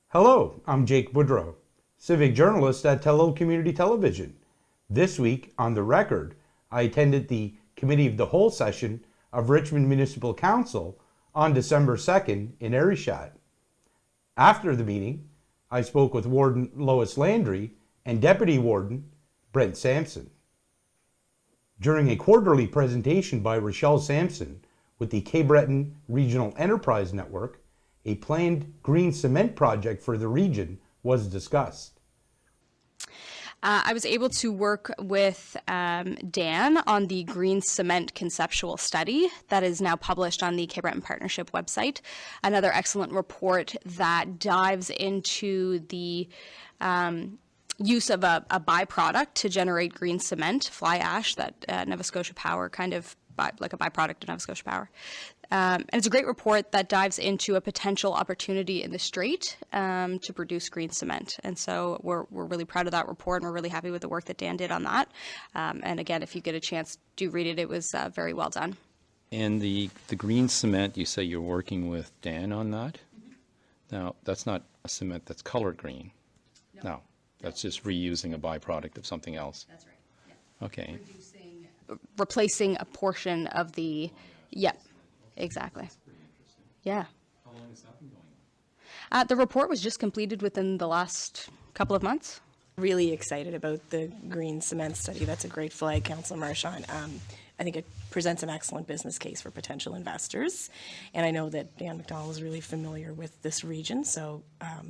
Hello, I'm Jake Boudrot, Civic Journalist at Tello Community Television. This week, on The Record, I attended the Committee of the Whole session of Richmond Municipal Council on December 2nd in Arishat. After the meeting, I spoke with Warden Lois Landry and Deputy Warden Brent Sampson. During a quarterly presentation by Sampson with the Cape Breton Regional Enterprise Network, a planned green cement project for the region was discussed. I was able to work with Dan on the green cement conceptual study that is now published on the Cape Breton Partnership website. Another excellent report that dives into the use of a byproduct to generate green cement, fly ash, that Nova Scotia Power kind of like a byproduct of Nova Scotia Power. And it's a great report that dives into a potential opportunity in the Strait to produce green cement. And so we're really proud of that report, and we're really happy with the work that Dan did on that. And again, if you get a chance, do read it. It was very well done. And the green cement, you say you're working with Dan on that? Mm-hmm. Now, that's not a cement that's colored green. No, that's just reusing a byproduct of something else. That's right. Yeah. Okay. Replacing a portion of the, yep. Exactly. Yeah. How long has that been going on? The report was just completed within the last couple of months. Really excited about the green cement study. That's a great flag, Councillor Marchand. I think it presents an excellent business case for potential investors. And I know that Dan McDonald is really familiar with this region, so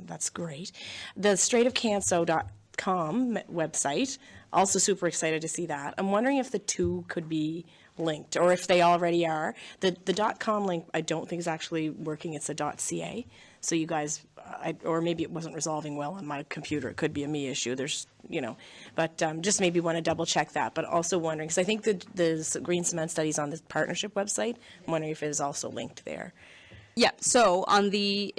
that's great. The straitofcanso.com website, also super excited to see that. I'm wondering if the two could be linked, or if they already are. The .com link I don't think is actually working. It's a .ca. So you guys, or maybe it wasn't resolving well on my computer. It could be a me issue. There's, but just maybe want to double check that. But also wondering, because I think the green cement studies on the partnership website, I'm wondering if it is also linked there. Yeah, so on I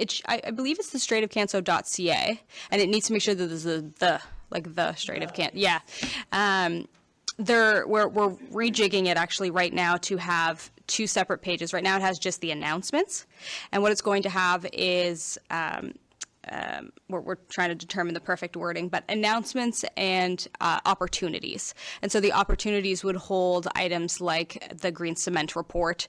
believe it's the straitofcanso.ca, and it needs to make sure that there's the Strait of Canso. Yeah. We're rejigging it actually right now to have two separate pages. Right now it has just the announcements, and what it's going to have is we're trying to determine the perfect wording, but announcements and opportunities. And so the opportunities would hold items like the green cement report.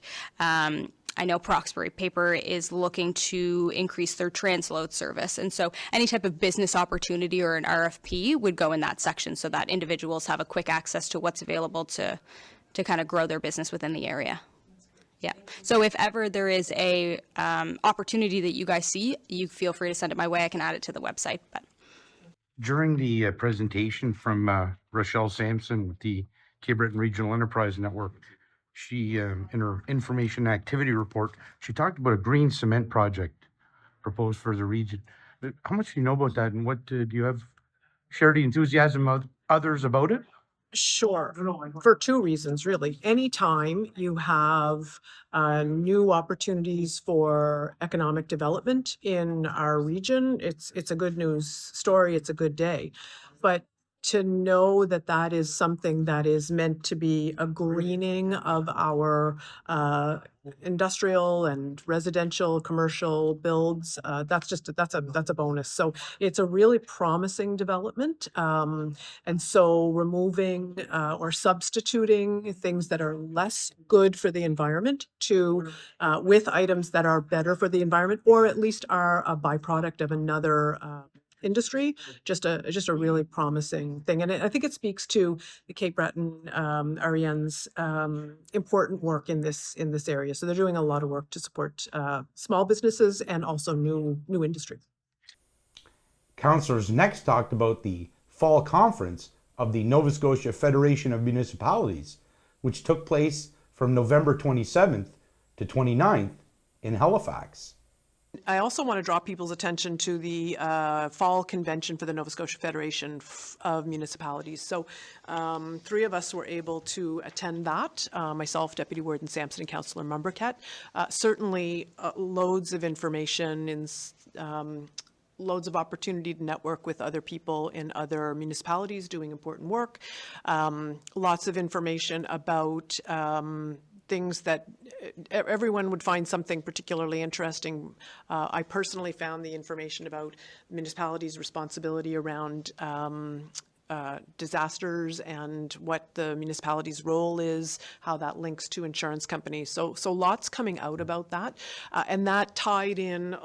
I know Proxbury Paper is looking to increase their transload service. And so any type of business opportunity or an RFP would go in that section so that individuals have a quick access to what's available to kind of grow their business within the area. Yeah. So if ever there is a opportunity that you guys see, you feel free to send it my way. I can add it to the website. But During the presentation from Sampson with the Cape Breton Regional Enterprise Network, she, in her information activity report, she talked about a green cement project proposed for the region. How much do you know about that, and what do you have shared the enthusiasm of others about it? Sure, for two reasons, really. Anytime you have new opportunities for economic development in our region, it's a good news story, it's a good day. But to know that that is something that is meant to be a greening of our industrial and residential commercial builds, that's a bonus. So it's a really promising development. And so removing or substituting things that are less good for the environment to with items that are better for the environment, or at least are a byproduct of another industry, just a really promising thing. And I think it speaks to the Cape Breton REN's important work in this area. So they're doing a lot of work to support small businesses and also new industry. Councillors next talked about the fall conference of the Nova Scotia Federation of Municipalities, which took place from November 27th to 29th in Halifax. I also want to draw people's attention to the fall convention for the Nova Scotia Federation of Municipalities. So 3 of us were able to attend that, myself, Deputy Warden Sampson, and Councillor Mumbercat. Certainly loads of information and loads of opportunity to network with other people in other municipalities doing important work. Lots of information about things that everyone would find something particularly interesting. I personally found the information about municipalities' responsibility around disasters and what the municipality's role is, how that links to insurance companies. So lots coming out about that. And that tied in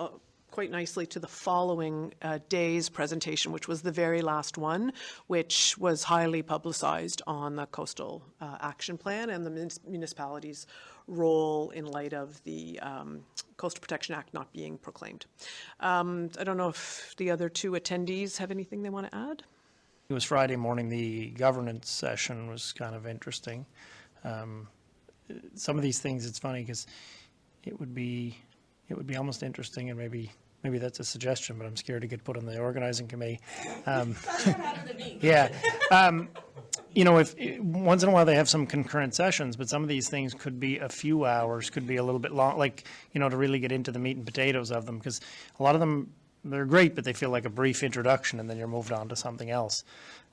quite nicely to the following day's presentation, which was the very last one, which was highly publicized on the Coastal Action Plan and the municipality's role in light of the Coastal Protection Act not being proclaimed. I don't know if the other two attendees have anything they want to add. It was Friday morning. The governance session was kind of interesting. Some of these things, it's funny because it would be almost interesting, and maybe that's a suggestion, but I'm scared to get put on the organizing committee. Yeah. You know, if once in a while they have some concurrent sessions, but some of these things could be a few hours, could be a little bit long, like, you know, to really get into the meat and potatoes of them, because a lot of them, they're great, but they feel like a brief introduction and then you're moved on to something else.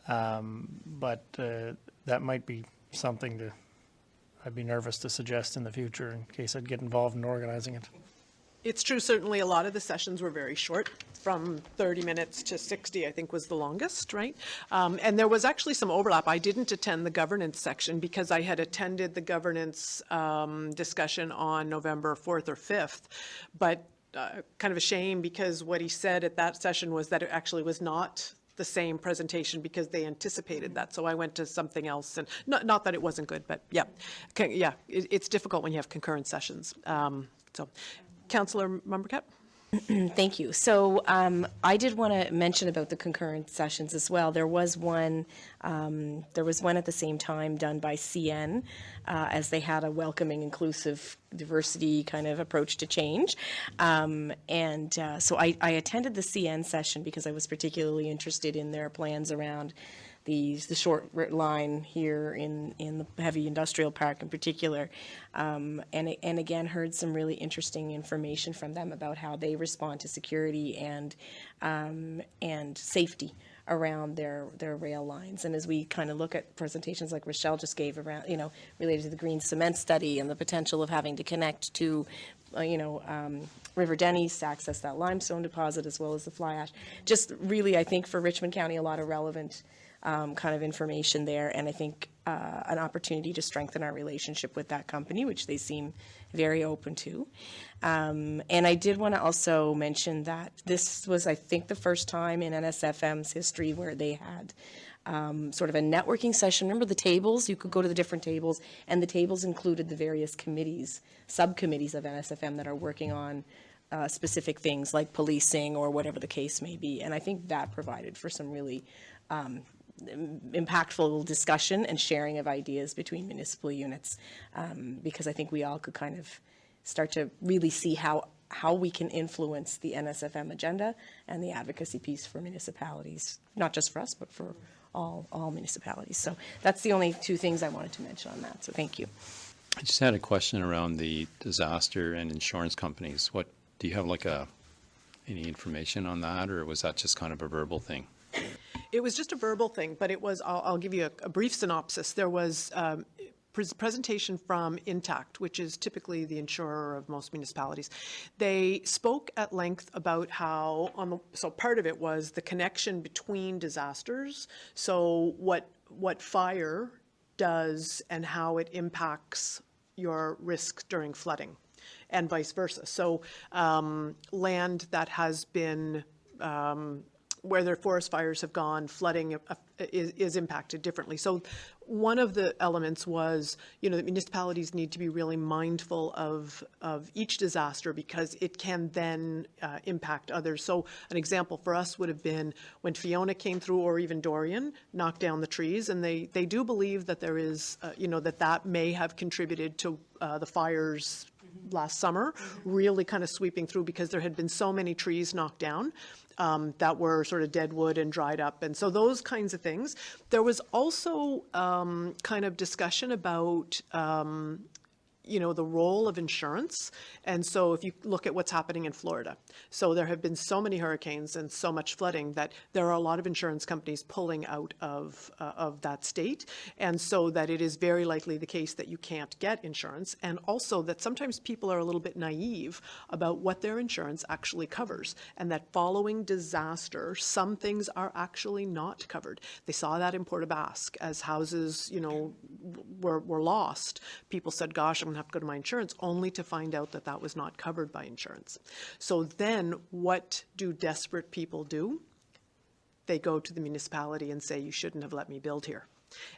But that might be something I'd be nervous to suggest in the future in case I'd get involved in organizing it. It's true, certainly a lot of the sessions were very short, from 30 minutes to 60, I think was the longest, right? And there was actually some overlap. I didn't attend the governance section because I had attended the governance discussion on November 4th or 5th, but kind of a shame because what he said at that session was that it actually was not the same presentation because they anticipated that. So I went to something else, and not that it wasn't good, but yeah, it's difficult when you have concurrent sessions. So. Councillor Mumbercat. Thank you. So I did want to mention about the concurrent sessions as well. There was one at the same time done by CN as they had a welcoming, inclusive, diversity kind of approach to change. So I attended the CN session because I was particularly interested in their plans around the short line here in the heavy industrial park in particular, and again heard some really interesting information from them about how they respond to security and safety around their rail lines. And as we kind of look at presentations like Rochelle just gave around, you know, related to the green cement study and the potential of having to connect to River Denny's to access that limestone deposit as well as the fly ash. Just really, I think for Richmond County, a lot of relevant kind of information there, and I think an opportunity to strengthen our relationship with that company, which they seem very open to. And I did want to also mention that this was, I think, the first time in NSFM's history where they had sort of a networking session. Remember the tables? You could go to the different tables, and the tables included the various committees, subcommittees of NSFM that are working on specific things like policing or whatever the case may be. And I think that provided for some really impactful discussion and sharing of ideas between municipal units, because I think we all could kind of start to really see how we can influence the NSFM agenda and the advocacy piece for municipalities, not just for us, but for all municipalities. So that's the only two things I wanted to mention on that. So thank you. I just had a question around the disaster and insurance companies. What do you have, like any information on that, or was that just kind of a verbal thing? It was just a verbal thing, but it was, I'll give you a brief synopsis. There was presentation from Intact, which is typically the insurer of most municipalities. They spoke at length about how, so part of it was the connection between disasters, so what fire does and how it impacts your risk during flooding, and vice versa. So land that has been where their forest fires have gone, flooding is impacted differently. So one of the elements was, that municipalities need to be really mindful of each disaster because it can then impact others. So an example for us would have been when Fiona came through, or even Dorian, knocked down the trees, and they do believe that there is, that may have contributed to the fires last summer, really kind of sweeping through because there had been so many trees knocked down that were sort of dead wood and dried up. And so those kinds of things. There was also kind of discussion about, the role of insurance. And so if you look at what's happening in Florida, so there have been so many hurricanes and so much flooding that there are a lot of insurance companies pulling out of that state. And so that it is very likely the case that you can't get insurance, and also that sometimes people are a little bit naive about what their insurance actually covers, and that following disaster, some things are actually not covered. They saw that in Port aux Basques as houses, were lost. People said, gosh, I'm going to have to go to my insurance, only to find out that that was not covered by insurance. So then what do desperate people do? They go to the municipality and say, you shouldn't have let me build here.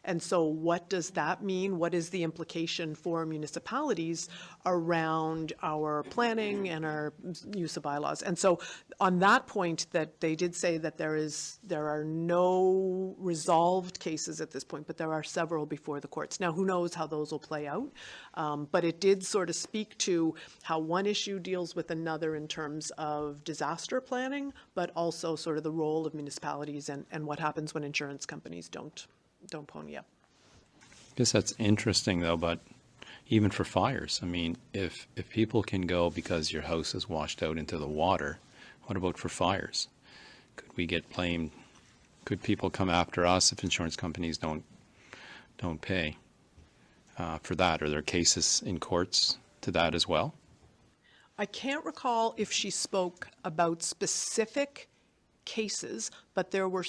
And so what does that mean? What is the implication for municipalities around our planning and our use of bylaws? And so on that point, that they did say that there are no resolved cases at this point, but there are several before the courts. Now, who knows how those will play out? But it did sort of speak to how one issue deals with another in terms of disaster planning, but also sort of the role of municipalities and what happens when insurance companies don't pony up. I guess that's interesting, though, but even for fires, I mean, if people can go because your house is washed out into the water, what about for fires? Could we get blamed? Could people come after us if insurance companies don't pay for that? Are there cases in courts to that as well? I can't recall if she spoke about specific cases, but there were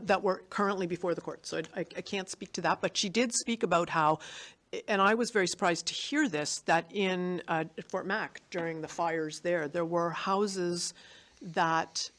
that were currently before the court. So I can't speak to that, but she did speak about how, and I was very surprised to hear this, that in Fort Mac during the fires there were houses that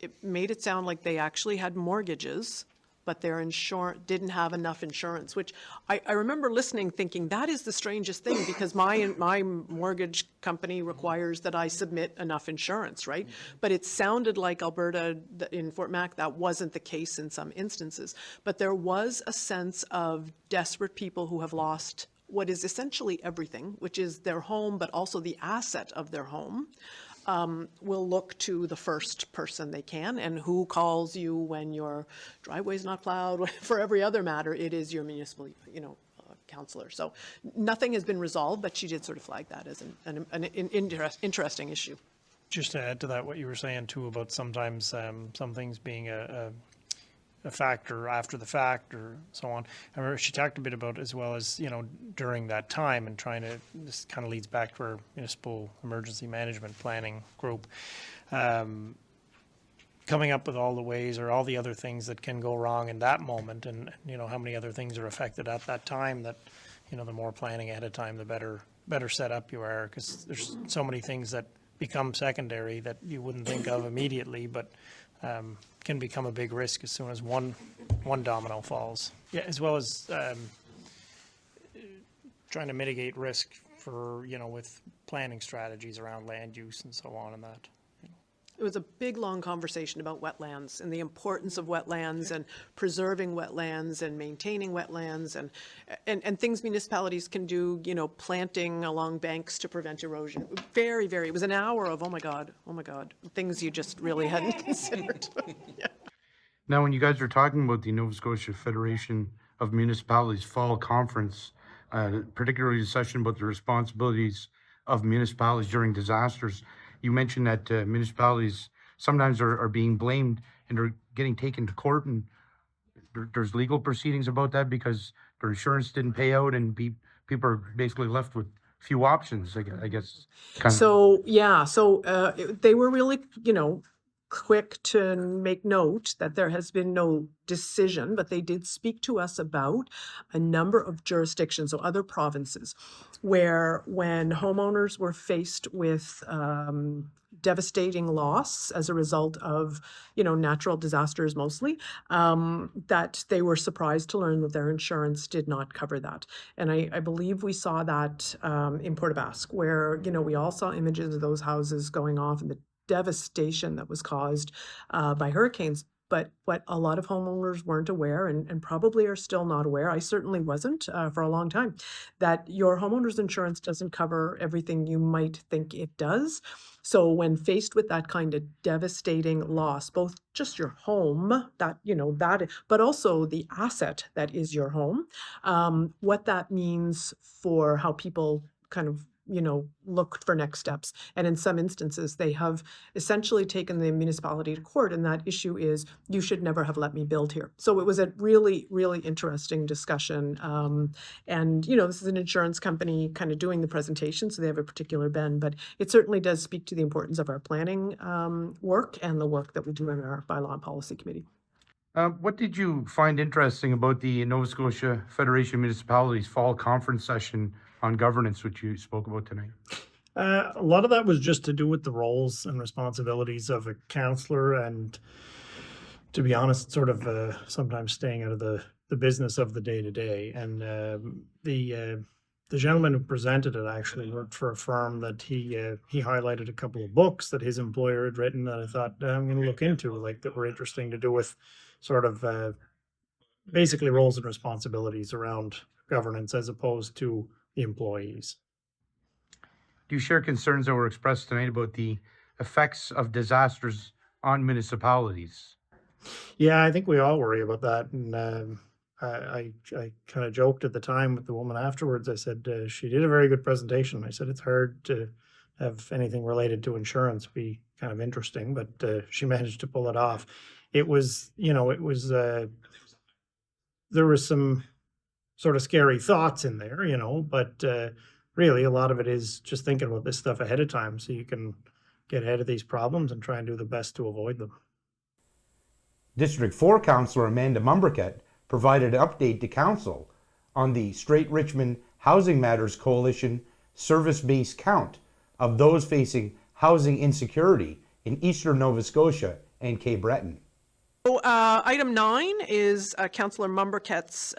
it made it sound like they actually had mortgages, but their insurance didn't have enough insurance, which I remember listening thinking, that is the strangest thing, because my mortgage company requires that I submit enough insurance, right? But it sounded like Alberta, in Fort Mac, that wasn't the case in some instances. But there was a sense of desperate people who have lost what is essentially everything, which is their home, but also the asset of their home. Will look to the first person they can, and who calls you when your driveway's not plowed. For every other matter, it is your municipal, councillor. So nothing has been resolved, but she did sort of flag that as an interesting issue. Just to add to that, what you were saying too about sometimes some things being a factor after the fact or so on. I remember she talked a bit about, as well as, during that time, and trying to, this kind of leads back to our municipal emergency management planning group, coming up with all the ways or all the other things that can go wrong in that moment, and how many other things are affected at that time, that the more planning ahead of time, the better set up you are, because there's so many things that become secondary that you wouldn't think of immediately, but can become a big risk as soon as one domino falls. Yeah, as well as trying to mitigate risk for, with planning strategies around land use and so on and that. It was a big, long conversation about wetlands and the importance of wetlands and preserving wetlands and maintaining wetlands and things municipalities can do, planting along banks to prevent erosion. Very, it was an hour of, oh my God, things you just really hadn't considered. Yeah. Now, when you guys are talking about the Nova Scotia Federation of Municipalities Fall Conference, particularly the session about the responsibilities of municipalities during disasters, you mentioned that municipalities sometimes are being blamed and are getting taken to court, and there's legal proceedings about that because their insurance didn't pay out, and people are basically left with few options, I guess. So they were really, quick to make note that there has been no decision, but they did speak to us about a number of jurisdictions, so other provinces, where when homeowners were faced with devastating loss as a result of, natural disasters mostly, that they were surprised to learn that their insurance did not cover that. And I believe we saw that in Port aux Basques, where, we all saw images of those houses going off and the devastation that was caused by hurricanes. But what a lot of homeowners weren't aware, and probably are still not aware, I certainly wasn't for a long time, that your homeowner's insurance doesn't cover everything you might think it does. So when faced with that kind of devastating loss, both just your home, but also the asset that is your home, what that means for how people kind of look for next steps. And in some instances, they have essentially taken the municipality to court, and that issue is, you should never have let me build here. So it was a really, really interesting discussion. And this is an insurance company kind of doing the presentation, so they have a particular bend, but it certainly does speak to the importance of our planning work and the work that we do in our bylaw and policy committee. What did you find interesting about the Nova Scotia Federation of Municipalities Fall Conference session on governance, which you spoke about tonight? A lot of that was just to do with the roles and responsibilities of a councillor, and to be honest, sort of sometimes staying out of the business of the day to day. And the gentleman who presented it actually worked for a firm that he highlighted a couple of books that his employer had written that I thought I'm going to look into, like, that were interesting to do with sort of basically roles and responsibilities around governance as opposed to the employees. Do you share concerns that were expressed tonight about the effects of disasters on municipalities? Yeah, I think we all worry about that. And I kind of joked at the time with the woman afterwards. I said, she did a very good presentation. I said, it's hard to have anything related to insurance be kind of interesting, but she managed to pull it off. It was, there was some sort of scary thoughts in there, but really a lot of it is just thinking about this stuff ahead of time so you can get ahead of these problems and try and do the best to avoid them. District 4 Councillor Amanda Mumbercat provided an update to Council on the Straight Richmond Housing Matters Coalition service-based count of those facing housing insecurity in eastern Nova Scotia and Cape Breton. So, item 9 is Councillor Mumbercat's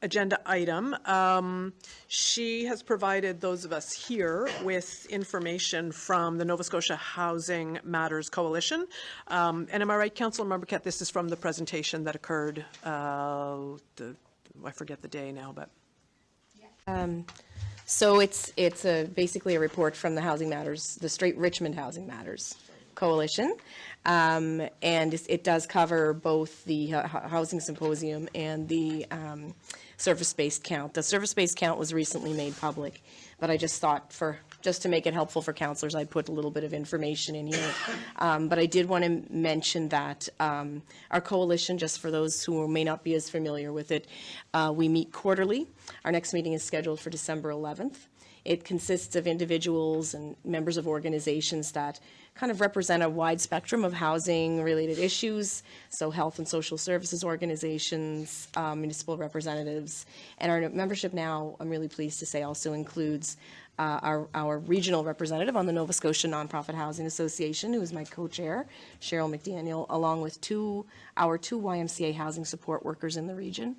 agenda item. She has provided those of us here with information from the Nova Scotia Housing Matters Coalition. And am I right, Councillor Mumbercat, this is from the presentation that occurred, I forget the day now, but... So it's basically a report from the Housing Matters, the Straight Richmond Housing Matters Coalition. And it does cover both the housing symposium and the service-based count. The service-based count was recently made public, but I just thought just to make it helpful for councillors, I put a little bit of information in here. But I did want to mention that our coalition, just for those who may not be as familiar with it, we meet quarterly. Our next meeting is scheduled for December 11th. It consists of individuals and members of organizations that kind of represent a wide spectrum of housing-related issues, so health and social services organizations, municipal representatives, and our membership now, I'm really pleased to say, also includes our regional representative on the Nova Scotia Nonprofit Housing Association, who is my co-chair, Cheryl McDaniel, along with our two YMCA housing support workers in the region.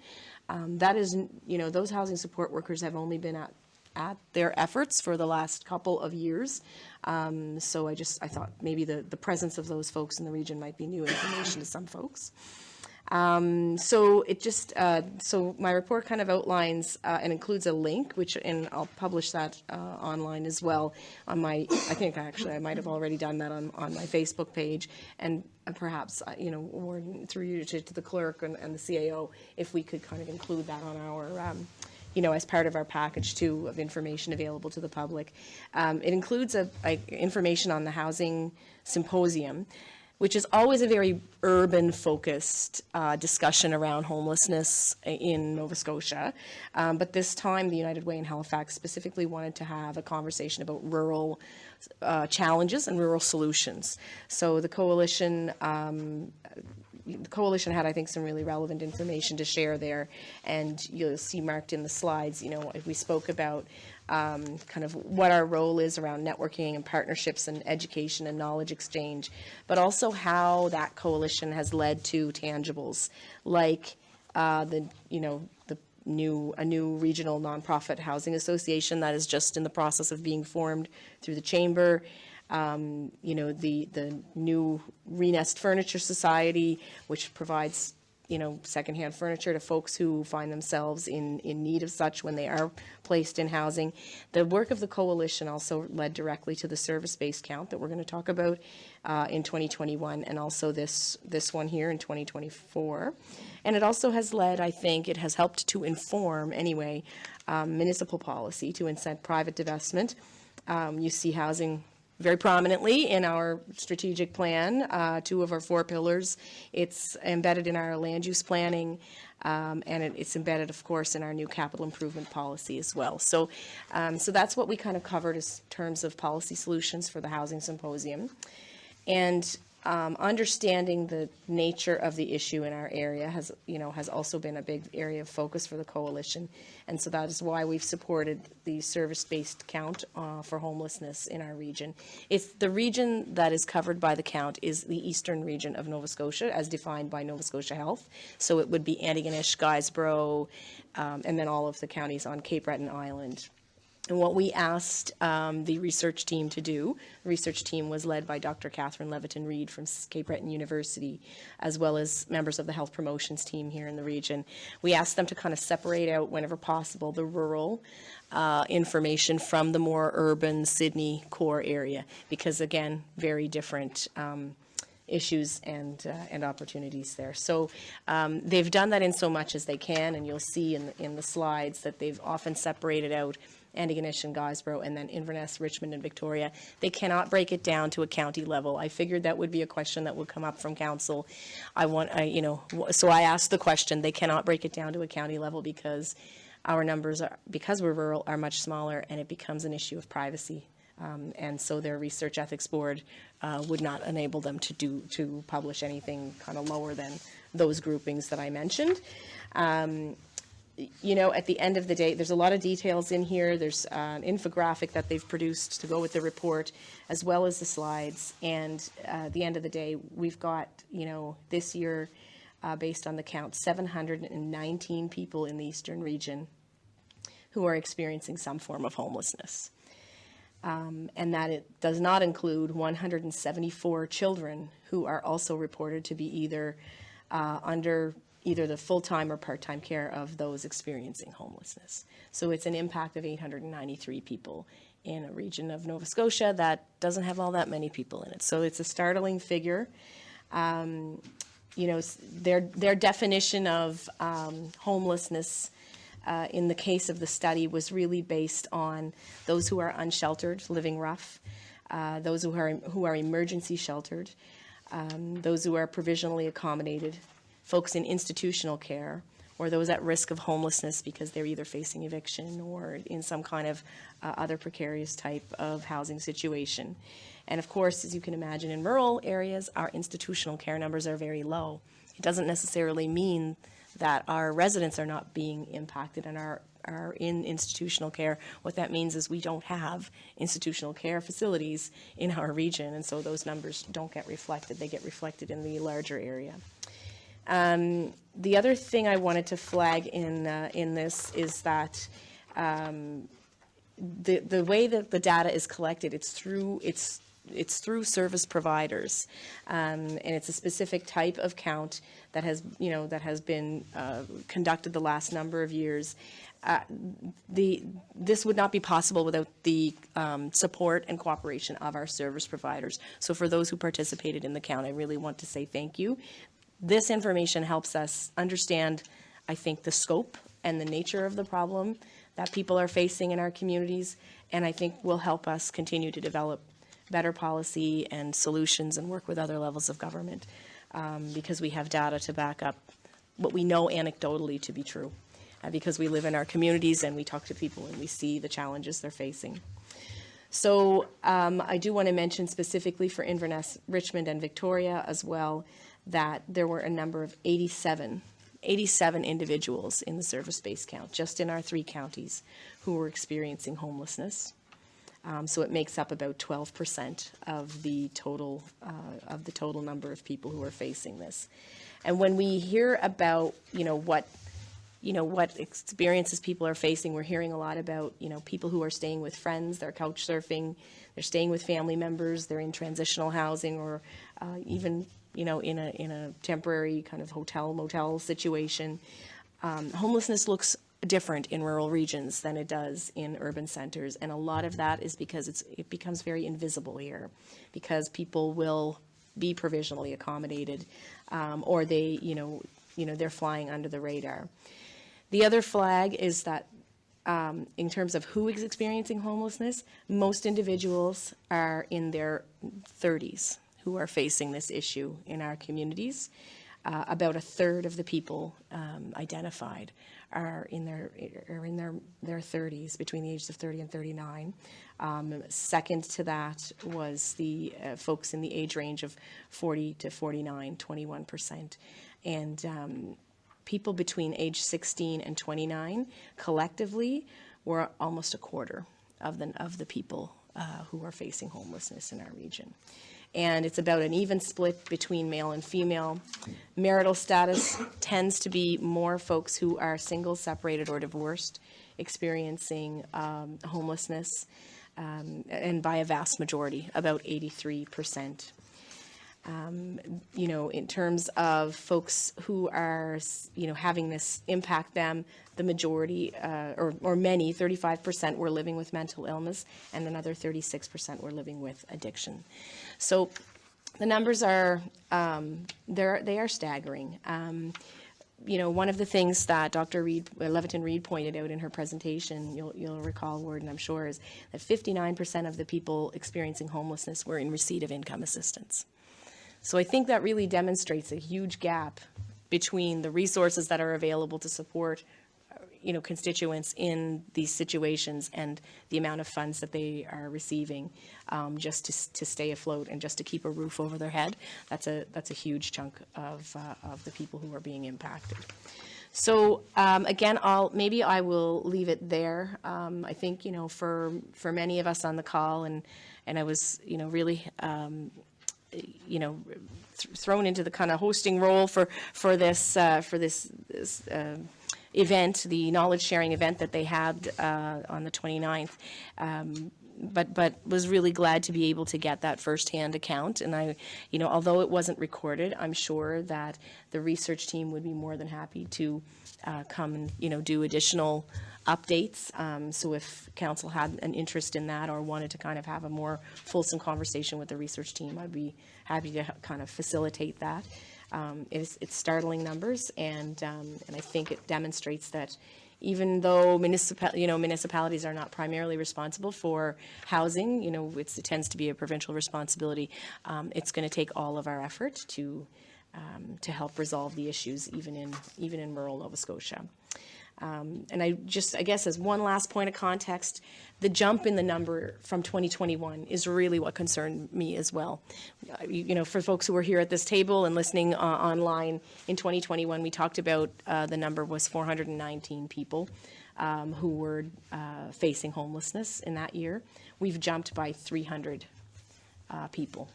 That is, those housing support workers have only been at their efforts for the last couple of years. So I thought maybe the presence of those folks in the region might be new information to some folks. So my report kind of outlines and includes a link, and I'll publish that online as well on I think actually I might have already done that on my Facebook page, and perhaps, Warden, through you to the clerk and the CAO, if we could kind of include that on our as part of our package too of information available to the public. It includes information on the housing symposium, which is always a very urban-focused discussion around homelessness in Nova Scotia. But this time, the United Way in Halifax specifically wanted to have a conversation about rural challenges and rural solutions. So the coalition had, I think, some really relevant information to share there, and you'll see marked in the slides, we spoke about kind of what our role is around networking and partnerships and education and knowledge exchange, but also how that coalition has led to tangibles like a new regional nonprofit housing association that is just in the process of being formed through the chamber. You know, the new Renest Furniture Society, which provides, you know, secondhand furniture to folks who find themselves in need of such when they are placed in housing. The work of the coalition also led directly to the service-based count that we're going to talk about in 2021, and also this one here in 2024. And it also has led, I think, it has helped to inform, anyway, municipal policy to incent private divestment. You see housing very prominently in our strategic plan, 2 of our 4 pillars. It's embedded in our land use planning, and it's embedded, of course, in our new capital improvement policy as well. So, so that's what we kind of covered as terms of policy solutions for the Housing Symposium. And understanding the nature of the issue in our area has also been a big area of focus for the coalition, and so that is why we've supported the service-based count for homelessness in our region. It's the region that is covered by the count is the eastern region of Nova Scotia, as defined by Nova Scotia Health. So it would be Antigonish, Guysborough, and then all of the counties on Cape Breton Island. And what we asked the research team to do, the research team was led by Dr. Catherine Leviton-Reed from Cape Breton University, as well as members of the health promotions team here in the region. We asked them to kind of separate out, whenever possible, the rural information from the more urban Sydney core area, because, again, very different issues and opportunities there. So they've done that in so much as they can, and you'll see in the slides that they've often separated out Antigonish and Guysborough, and then Inverness, Richmond, and Victoria. They cannot break it down to a county level. I figured that would be a question that would come up from council. So I asked the question. They cannot break it down to a county level because our numbers are, because we're rural, are much smaller, and it becomes an issue of privacy. And so their research ethics board would not enable them to publish anything kind of lower than those groupings that I mentioned. You know, at the end of the day, there's a lot of details in here. There's an infographic that they've produced to go with the report, as well as the slides. And at the end of the day, we've got, you know, this year, based on the count, 719 people in the eastern region who are experiencing some form of homelessness. And that it does not include 174 children who are also reported to be either under either the full-time or part-time care of those experiencing homelessness. So it's an impact of 893 people in a region of Nova Scotia that doesn't have all that many people in it. So it's a startling figure. You know, their definition of homelessness in the case of the study was really based on those who are unsheltered, living rough, those who are emergency sheltered, those who are provisionally accommodated, folks in institutional care, or those at risk of homelessness because they're either facing eviction or in some kind of other precarious type of housing situation. And of course, as you can imagine, in rural areas, our institutional care numbers are very low. It doesn't necessarily mean that our residents are not being impacted and are in institutional care. What that means is we don't have institutional care facilities in our region, and so those numbers don't get reflected. They get reflected in the larger area. The other thing I wanted to flag in this is that the way that the data is collected, it's through service providers, and it's a specific type of count that has been conducted the last number of years. This would not be possible without the support and cooperation of our service providers. So for those who participated in the count, I really want to say thank you. This information helps us understand, I think, the scope and the nature of the problem that people are facing in our communities, and I think will help us continue to develop better policy and solutions and work with other levels of government, because we have data to back up what we know anecdotally to be true, because we live in our communities and we talk to people and we see the challenges they're facing. So I do want to mention specifically for Inverness, Richmond, and Victoria as well, that there were a number of 87 individuals in the service-based count, just in our 3 counties, who were experiencing homelessness. So it makes up about 12% of the total number of people who are facing this. And when we hear about, you know, what what experiences people are facing. We're hearing a lot about, people who are staying with friends, they're couch surfing, they're staying with family members, they're in transitional housing, or even, in a temporary kind of hotel, motel situation. Homelessness looks different in rural regions than it does in urban centers, and a lot of that is because it becomes very invisible here, because people will be provisionally accommodated, or they, they're flying under the radar. The other flag is that in terms of who is experiencing homelessness, most individuals are in their 30s who are facing this issue in our communities. About a third of the people identified are in their 30s, between the ages of 30 and 39. Second to that was the folks in the age range of 40 to 49, 21%. And people between age 16 and 29 collectively were almost a quarter of the people who are facing homelessness in our region. And it's about an even split between male and female. Marital status tends to be more folks who are single, separated, or divorced experiencing homelessness, and by a vast majority, about 83%. In terms of folks who are, having this impact them, the majority, or many, 35% were living with mental illness, and another 36% were living with addiction. So the numbers are, they are staggering. One of the things that Dr. Leviton-Reid pointed out in her presentation, you'll recall, Warden, I'm sure, is that 59% of the people experiencing homelessness were in receipt of income assistance. So I think that really demonstrates a huge gap between the resources that are available to support, constituents in these situations and the amount of funds that they are receiving just to stay afloat and just to keep a roof over their head. That's a huge chunk of the people who are being impacted. So again, maybe I will leave it there. I think for many of us on the call, and I was really. Thrown into the kind of hosting role for this event, the knowledge sharing event that they had on the 29th. But was really glad to be able to get that firsthand account. And I, although it wasn't recorded, I'm sure that the research team would be more than happy to come and, do additional updates. So if council had an interest in that or wanted to kind of have a more fulsome conversation with the research team, I'd be happy to kind of facilitate that. It's startling numbers, and I think it demonstrates that even though municipalities are not primarily responsible for housing, it tends to be a provincial responsibility. It's going to take all of our effort to help resolve the issues, even in rural Nova Scotia. And I guess as one last point of context, the jump in the number from 2021 is really what concerned me as well. For folks who were here at this table and listening online, in 2021 we talked about the number was 419 people who were facing homelessness in that year. We've jumped by 300 people.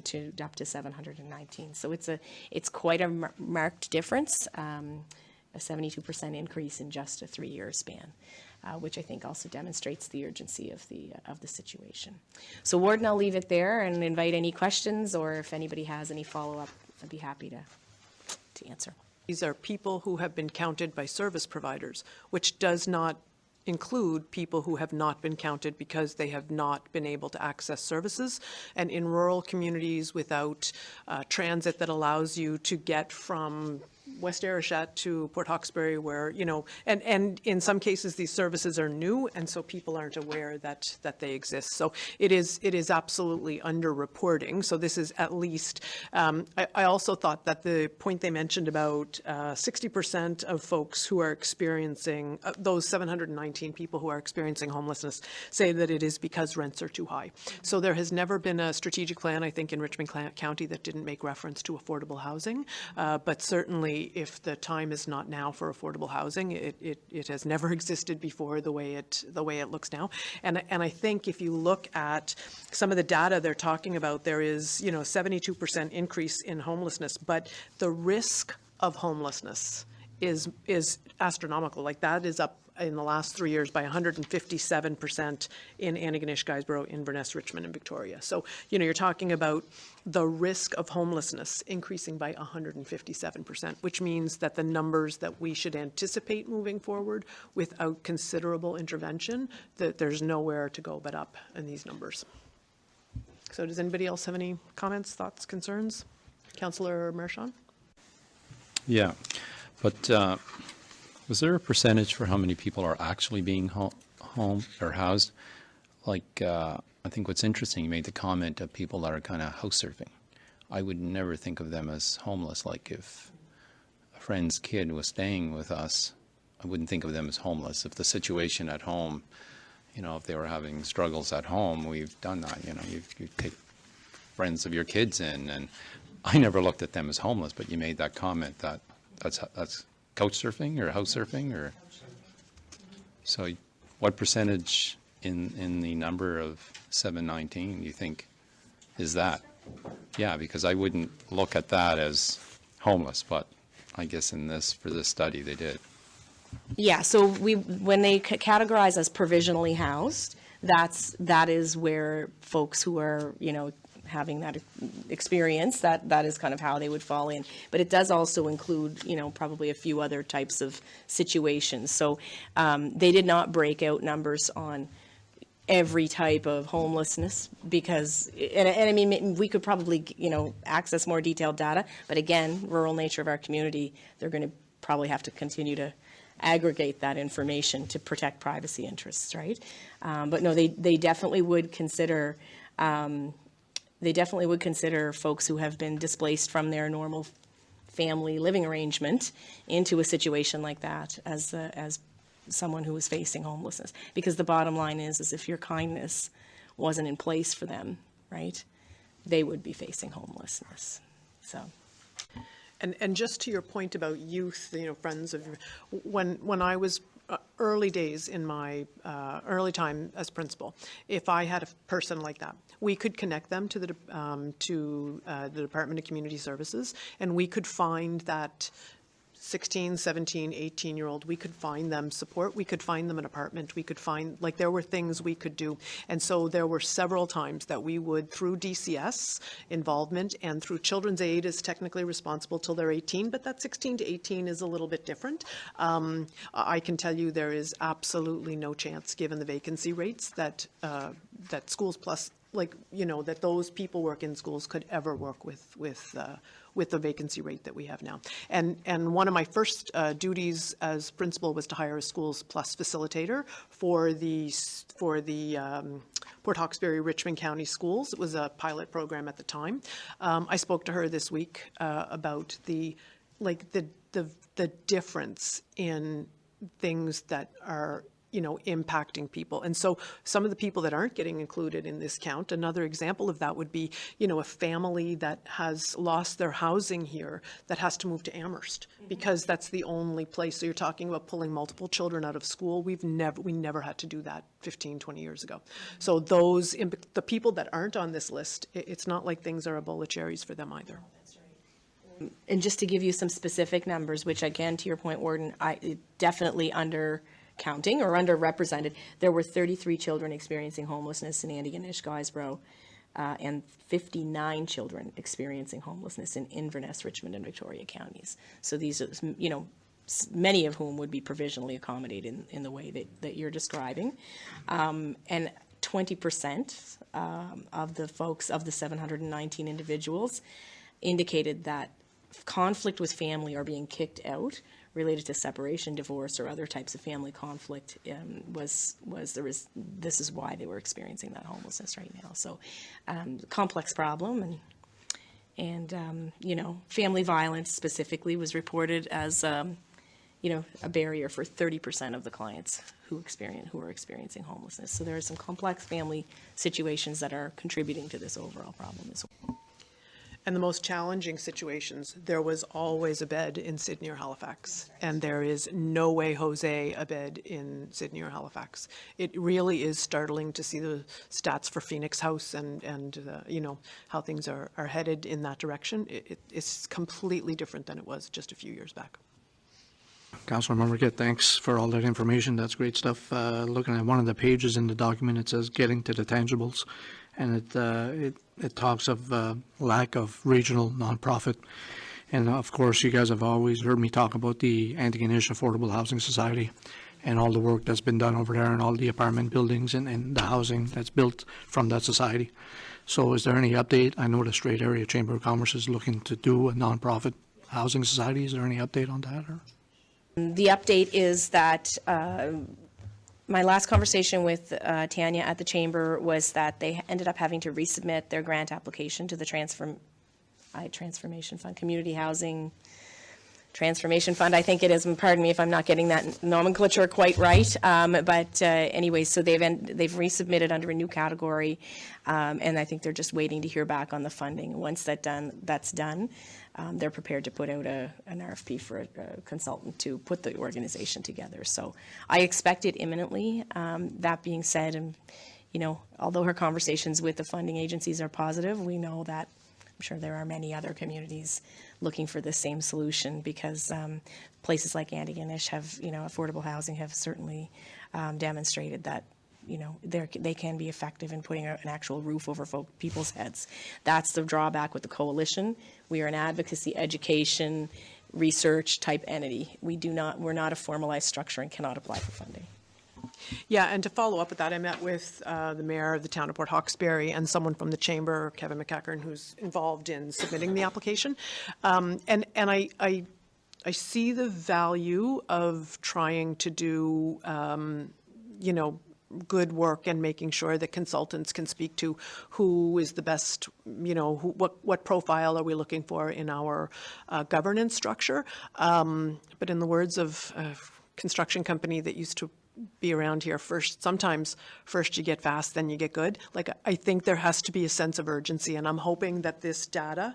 To up to 719. So it's quite a marked difference, a 72% increase in just a 3-year span, which I think also demonstrates the urgency of the situation. So Warden, I'll leave it there and invite any questions, or if anybody has any follow-up, I'd be happy to answer. These are people who have been counted by service providers, which does not include people who have not been counted because they have not been able to access services. And in rural communities without transit that allows you to get from West Arishat to Port Hawkesbury, where, and in some cases these services are new, and so people aren't aware that they exist. So it is absolutely underreporting. So this is at least, I also thought that the point they mentioned about 60% of folks who are experiencing, those 719 people who are experiencing homelessness say that it is because rents are too high. So there has never been a strategic plan, I think, in Richmond County that didn't make reference to affordable housing, but certainly if the time is not now for affordable housing, it has never existed before the way it looks now. And I think if you look at some of the data they're talking about, there is 72% increase in homelessness, but the risk of homelessness is astronomical. Like, that is up in the last 3 years by 157% in Antigonish, Guysborough, Inverness, Richmond, and Victoria. So, you're talking about the risk of homelessness increasing by 157%, which means that the numbers that we should anticipate moving forward without considerable intervention, that there's nowhere to go but up in these numbers. So does anybody else have any comments, thoughts, concerns? Councillor Mershon? Yeah, but was there a percentage for how many people are actually being home or housed? Like, I think what's interesting, you made the comment of people that are kind of house surfing. I would never think of them as homeless. Like, if a friend's kid was staying with us, I wouldn't think of them as homeless. If the situation at home, if they were having struggles at home, we've done that. You take friends of your kids in, and I never looked at them as homeless, but you made that comment that that's couch surfing or house surfing, or so what percentage in the number of 719 do you think is that? Yeah, because I wouldn't look at that as homeless, but I guess for this study they did. Yeah, so when they categorize as provisionally housed, that is where folks who are, having that experience, that is kind of how they would fall in. But it does also include, probably a few other types of situations. So they did not break out numbers on every type of homelessness because, and I mean, we could probably, access more detailed data, but again, rural nature of our community, they're going to probably have to continue to aggregate that information to protect privacy interests, right? But no, they definitely would consider folks who have been displaced from their normal family living arrangement into a situation like that as someone who is facing homelessness. Because the bottom line is if your kindness wasn't in place for them, right, they would be facing homelessness. So. And just to your point about youth, friends of, when I was early days in my early time as principal, if I had a person like that, we could connect them to the Department of Community Services, and we could find that 16, 17, 18-year-old, we could find them support, we could find them an apartment, we could find, there were things we could do. And so there were several times that we would, through DCS involvement and through Children's Aid is technically responsible till they're 18, but that 16 to 18 is a little bit different. I can tell you there is absolutely no chance, given the vacancy rates, that Schools Plus, that those people work in schools could ever work with the vacancy rate that we have now. And one of my first duties as principal was to hire a Schools Plus facilitator for the Port Hawkesbury Richmond County Schools. It was a pilot program at the time. I spoke to her this week about the difference in things that are impacting people. And so some of the people that aren't getting included in this count, another example of that would be, a family that has lost their housing here that has to move to Amherst because that's the only place. So you're talking about pulling multiple children out of school. We never had to do that 15, 20 years ago. So the people that aren't on this list, it's not like things are a bowl of cherries for them either. And just to give you some specific numbers, which again, to your point, Warden, definitely undercounting or underrepresented. There were 33 children experiencing homelessness in Antigonish, Guysborough, and 59 children experiencing homelessness in Inverness, Richmond, and Victoria counties. So these are, many of whom would be provisionally accommodated in the way that you're describing. And 20% of the folks, of the 719 individuals, indicated that conflict with family or being kicked out related to separation, divorce, or other types of family conflict this is why they were experiencing that homelessness right now. So complex problem, and family violence specifically was reported as a barrier for 30% of the clients who are experiencing homelessness. So there are some complex family situations that are contributing to this overall problem as well. And the most challenging situations, there was always a bed in Sydney or Halifax, and there is no way, Jose, a bed in Sydney or Halifax. It really is startling to see the stats for Phoenix House and how things are headed in that direction. It's completely different than it was just a few years back. Councilor Mumricket, thanks for all that information. That's great stuff. Looking at one of the pages in the document, it says getting to the tangibles, and it talks of lack of regional nonprofit. And of course, you guys have always heard me talk about the Antigonish Affordable Housing Society and all the work that's been done over there and all the apartment buildings and the housing that's built from that society. So is there any update? I know the Strait Area Chamber of Commerce is looking to do a nonprofit housing society. Is there any update on that? Or? The update is that my last conversation with Tanya at the Chamber was that they ended up having to resubmit their grant application to the Transformation Fund, Community Housing Transformation Fund, I think it is. And pardon me if I'm not getting that nomenclature quite right. Anyway, so they've resubmitted under a new category, and I think they're just waiting to hear back on the funding. Once that's done, they're prepared to put out an RFP for a consultant to put the organization together. So I expect it imminently. That being said, and although her conversations with the funding agencies are positive, we know that I'm sure there are many other communities looking for the same solution, because places like Antigonish have, affordable housing have certainly demonstrated that, they can be effective in putting an actual roof over people's heads. That's the drawback with the coalition. We are an advocacy, education, research type entity. We're not a formalized structure and cannot apply for funding. Yeah, and to follow up with that, I met with the mayor of the town of Port Hawkesbury and someone from the chamber, Kevin McEachern, who's involved in submitting the application. And I see the value of trying to do, good work and making sure that consultants can speak to who is the best, what profile are we looking for in our governance structure. But in the words of a construction company that used to be around here, sometimes first you get fast, then you get good. Like, I think there has to be a sense of urgency, and I'm hoping that this data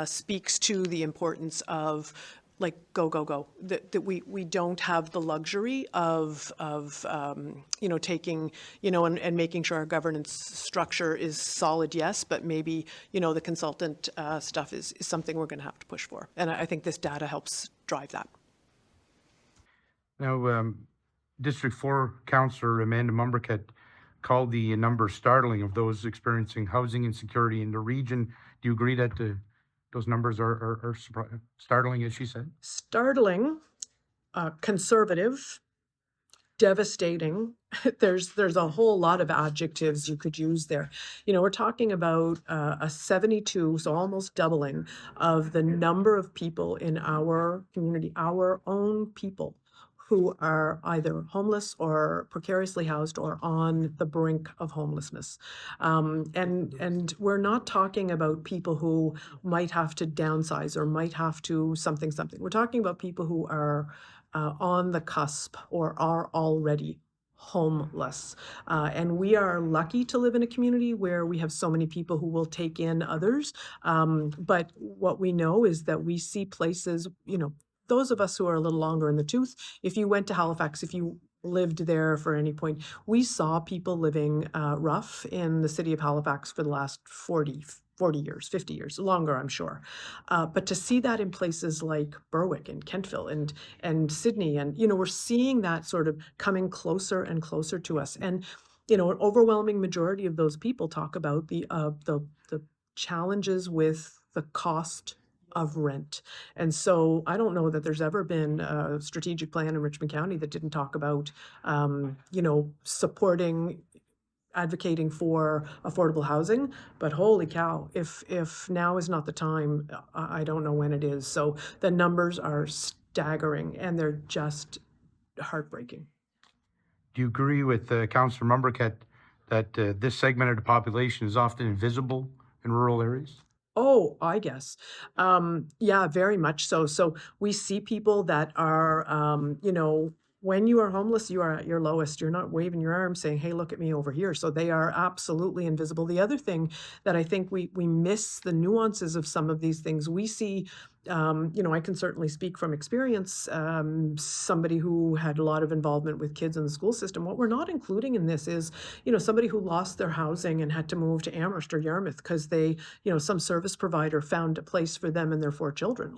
speaks to the importance of, like, go, that we don't have the luxury of taking, and making sure our governance structure is solid, yes, but maybe, the consultant stuff is something we're going to have to push for. And I think this data helps drive that. Now, District 4 Councillor Amanda Mumricket called the number startling of those experiencing housing insecurity in the region. Do you agree that those numbers are startling, as she said? Startling, conservative, devastating. There's a whole lot of adjectives you could use there. We're talking about a 72, so almost doubling of the number of people in our community, our own people, who are either homeless or precariously housed or on the brink of homelessness. And we're not talking about people who might have to downsize or might have to something. We're talking about people who are on the cusp or are already homeless. And we are lucky to live in a community where we have so many people who will take in others. But what we know is that we see places, those of us who are a little longer in the tooth, if you went to Halifax, if you lived there for any point, we saw people living rough in the city of Halifax for the last 40 years, 50 years, longer, I'm sure. But to see that in places like Berwick and Kentville and Sydney, and, we're seeing that sort of coming closer and closer to us. And, an overwhelming majority of those people talk about the challenges with the cost of rent. And so I don't know that there's ever been a strategic plan in Richmond County that didn't talk about, supporting, advocating for affordable housing. But holy cow, if now is not the time, I don't know when it is. So the numbers are staggering and they're just heartbreaking. Do you agree with Councillor Mumricket that this segment of the population is often invisible in rural areas? Oh, I guess. Yeah, very much so. So we see people that are, when you are homeless, you are at your lowest. You're not waving your arms saying, hey, look at me over here. So they are absolutely invisible. The other thing that I think we miss the nuances of some of these things. We see, I can certainly speak from experience, somebody who had a lot of involvement with kids in the school system. What we're not including in this is, somebody who lost their housing and had to move to Amherst or Yarmouth because they, some service provider found a place for them and their 4 children.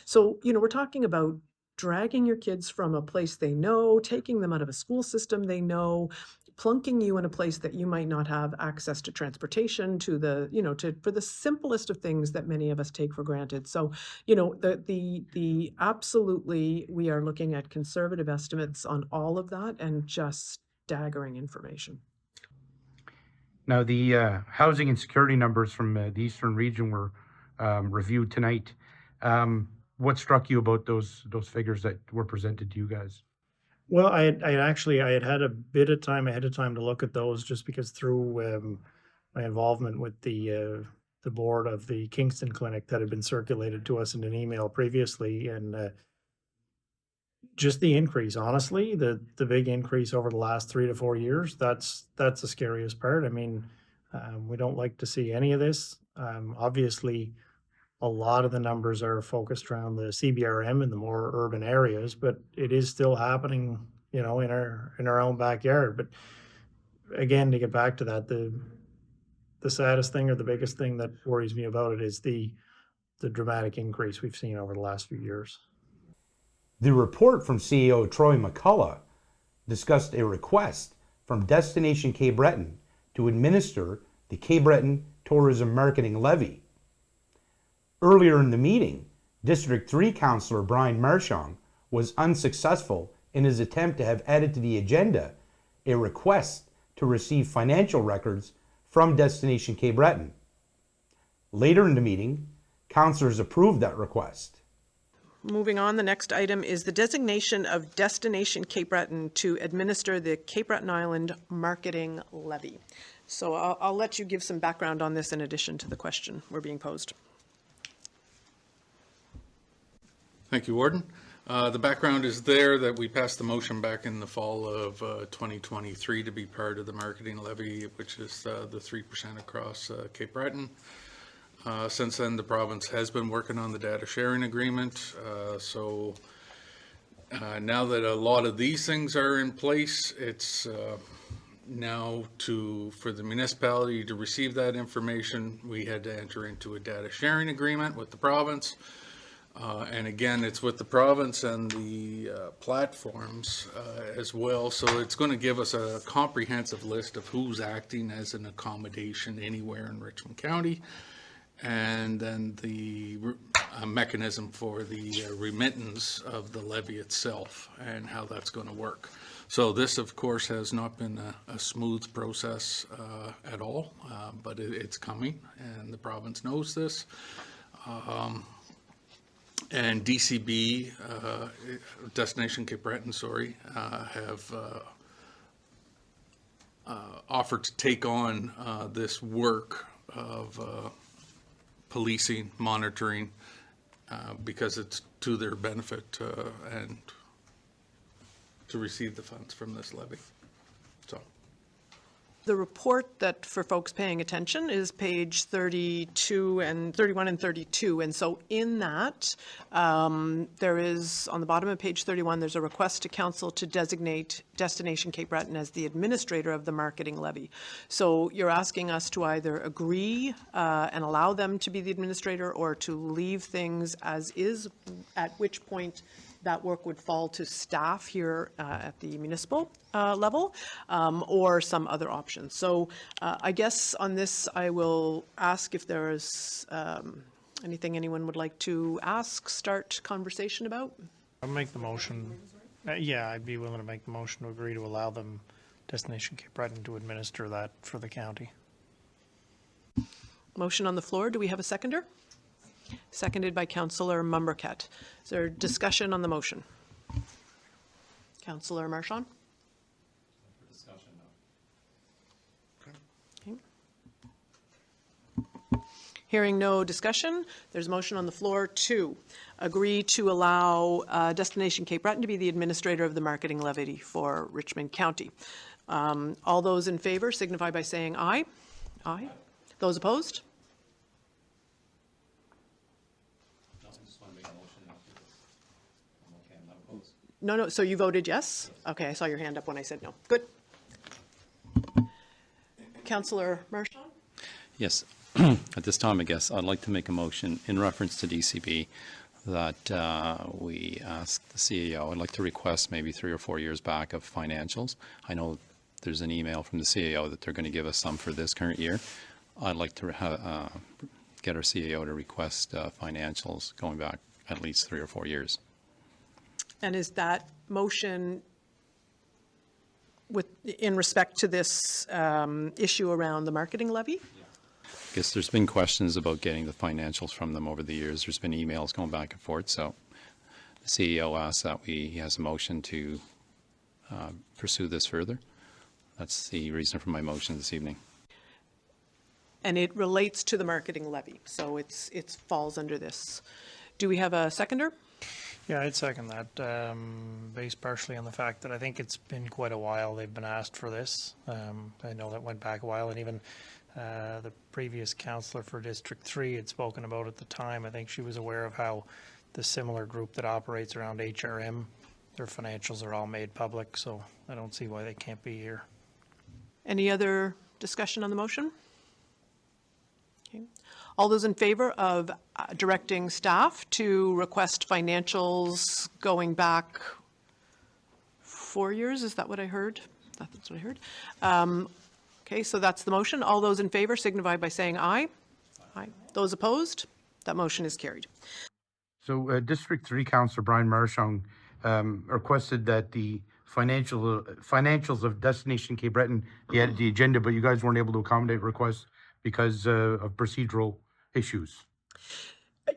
So, we're talking about dragging your kids from a place they know, taking them out of a school system they know, plunking you in a place that you might not have access to transportation, to the, for the simplest of things that many of us take for granted. So, the absolutely, we are looking at conservative estimates on all of that and just staggering information. Now, the housing and security numbers from the Eastern region were reviewed tonight. What struck you about those figures that were presented to you guys? Well, I had a bit of time ahead of time to look at those, just because through my involvement with the board of the Kingston Clinic that had been circulated to us in an email previously, and just the increase, honestly, the big increase over the last 3 to 4 years, that's the scariest part. I mean, we don't like to see any of this. Obviously, a lot of the numbers are focused around the CBRM in the more urban areas, but it is still happening, in our own backyard. But again, to get back to that, the saddest thing, or the biggest thing that worries me about it, is the dramatic increase we've seen over the last few years. The report from CEO Troy McCullough discussed a request from Destination Cape Breton to administer the Cape Breton Tourism Marketing Levy. Earlier in the meeting, District 3 Councillor Brian Marchand was unsuccessful in his attempt to have added to the agenda a request to receive financial records from Destination Cape Breton. Later in the meeting, councillors approved that request. Moving on, the next item is the designation of Destination Cape Breton to administer the Cape Breton Island Marketing Levy. So I'll let you give some background on this in addition to the question we're being posed. Thank you, Warden. The background is there that we passed the motion back in the fall of 2023 to be part of the marketing levy, which is the 3% across Cape Breton. Since then, the province has been working on the data sharing agreement. So now that a lot of these things are in place, it's now for the municipality to receive that information, we had to enter into a data sharing agreement with the province. And again, it's with the province and the platforms as well. So it's going to give us a comprehensive list of who's acting as an accommodation anywhere in Richmond County. And then the mechanism for the remittance of the levy itself and how that's going to work. So this, of course, has not been a smooth process at all, but it's coming, and the province knows this. And DCB, Destination Cape Breton, have offered to take on this work of policing, monitoring, because it's to their benefit and to receive the funds from this levy. So. The report that, for folks paying attention, is page 31 and 32. And so in that, there is, on the bottom of page 31, there's a request to council to designate Destination Cape Breton as the administrator of the marketing levy. So you're asking us to either agree and allow them to be the administrator, or to leave things as is, at which point that work would fall to staff here at the municipal level, or some other option. So I guess on this, I will ask if there is anything anyone would like to start conversation about. I'll make the motion. Yeah, I'd be willing to make the motion to agree to allow them, Destination Cape Breton, to administer that for the county. Motion on the floor. Do we have a seconder? Seconded by Councillor Mumbercat. Is there discussion on the motion? Councillor Marchand? Discussion, no. Okay. Hearing no discussion, there's a motion on the floor to agree to allow Destination Cape Breton to be the administrator of the marketing levy for Richmond County. All those in favor signify by saying aye. Aye. Those opposed? No, so you voted yes? Okay, I saw your hand up when I said no. Good. Councillor Marchand? Yes. At this time, I guess, I'd like to make a motion in reference to DCB that we ask the CEO. I'd like to request maybe 3 or 4 years back of financials. I know there's an email from the CEO that they're going to give us some for this current year. I'd like to get our CEO to request financials going back at least 3 or 4 years. And is that motion in respect to this issue around the marketing levy? I guess there's been questions about getting the financials from them over the years. There's been emails going back and forth. So the CEO asked that he has a motion to pursue this further. That's the reason for my motion this evening. And it relates to the marketing levy, so it falls under this. Do we have a seconder? Yeah, I'd second that, based partially on the fact that I think it's been quite a while they've been asked for this. I know that went back a while, and even the previous councillor for District 3 had spoken about at the time. I think she was aware of how the similar group that operates around HRM, their financials are all made public, so I don't see why they can't be here. Any other discussion on the motion? Okay. All those in favor of directing staff to request financials going back 4 years? Is that what I heard? That's what I heard. Okay, so that's the motion. All those in favor signify by saying aye. Aye. Those opposed? That motion is carried. So District 3 Councillor Brian Marchand requested that the financials of Destination Cape Breton be added to the agenda, but you guys weren't able to accommodate requests because of procedural issues.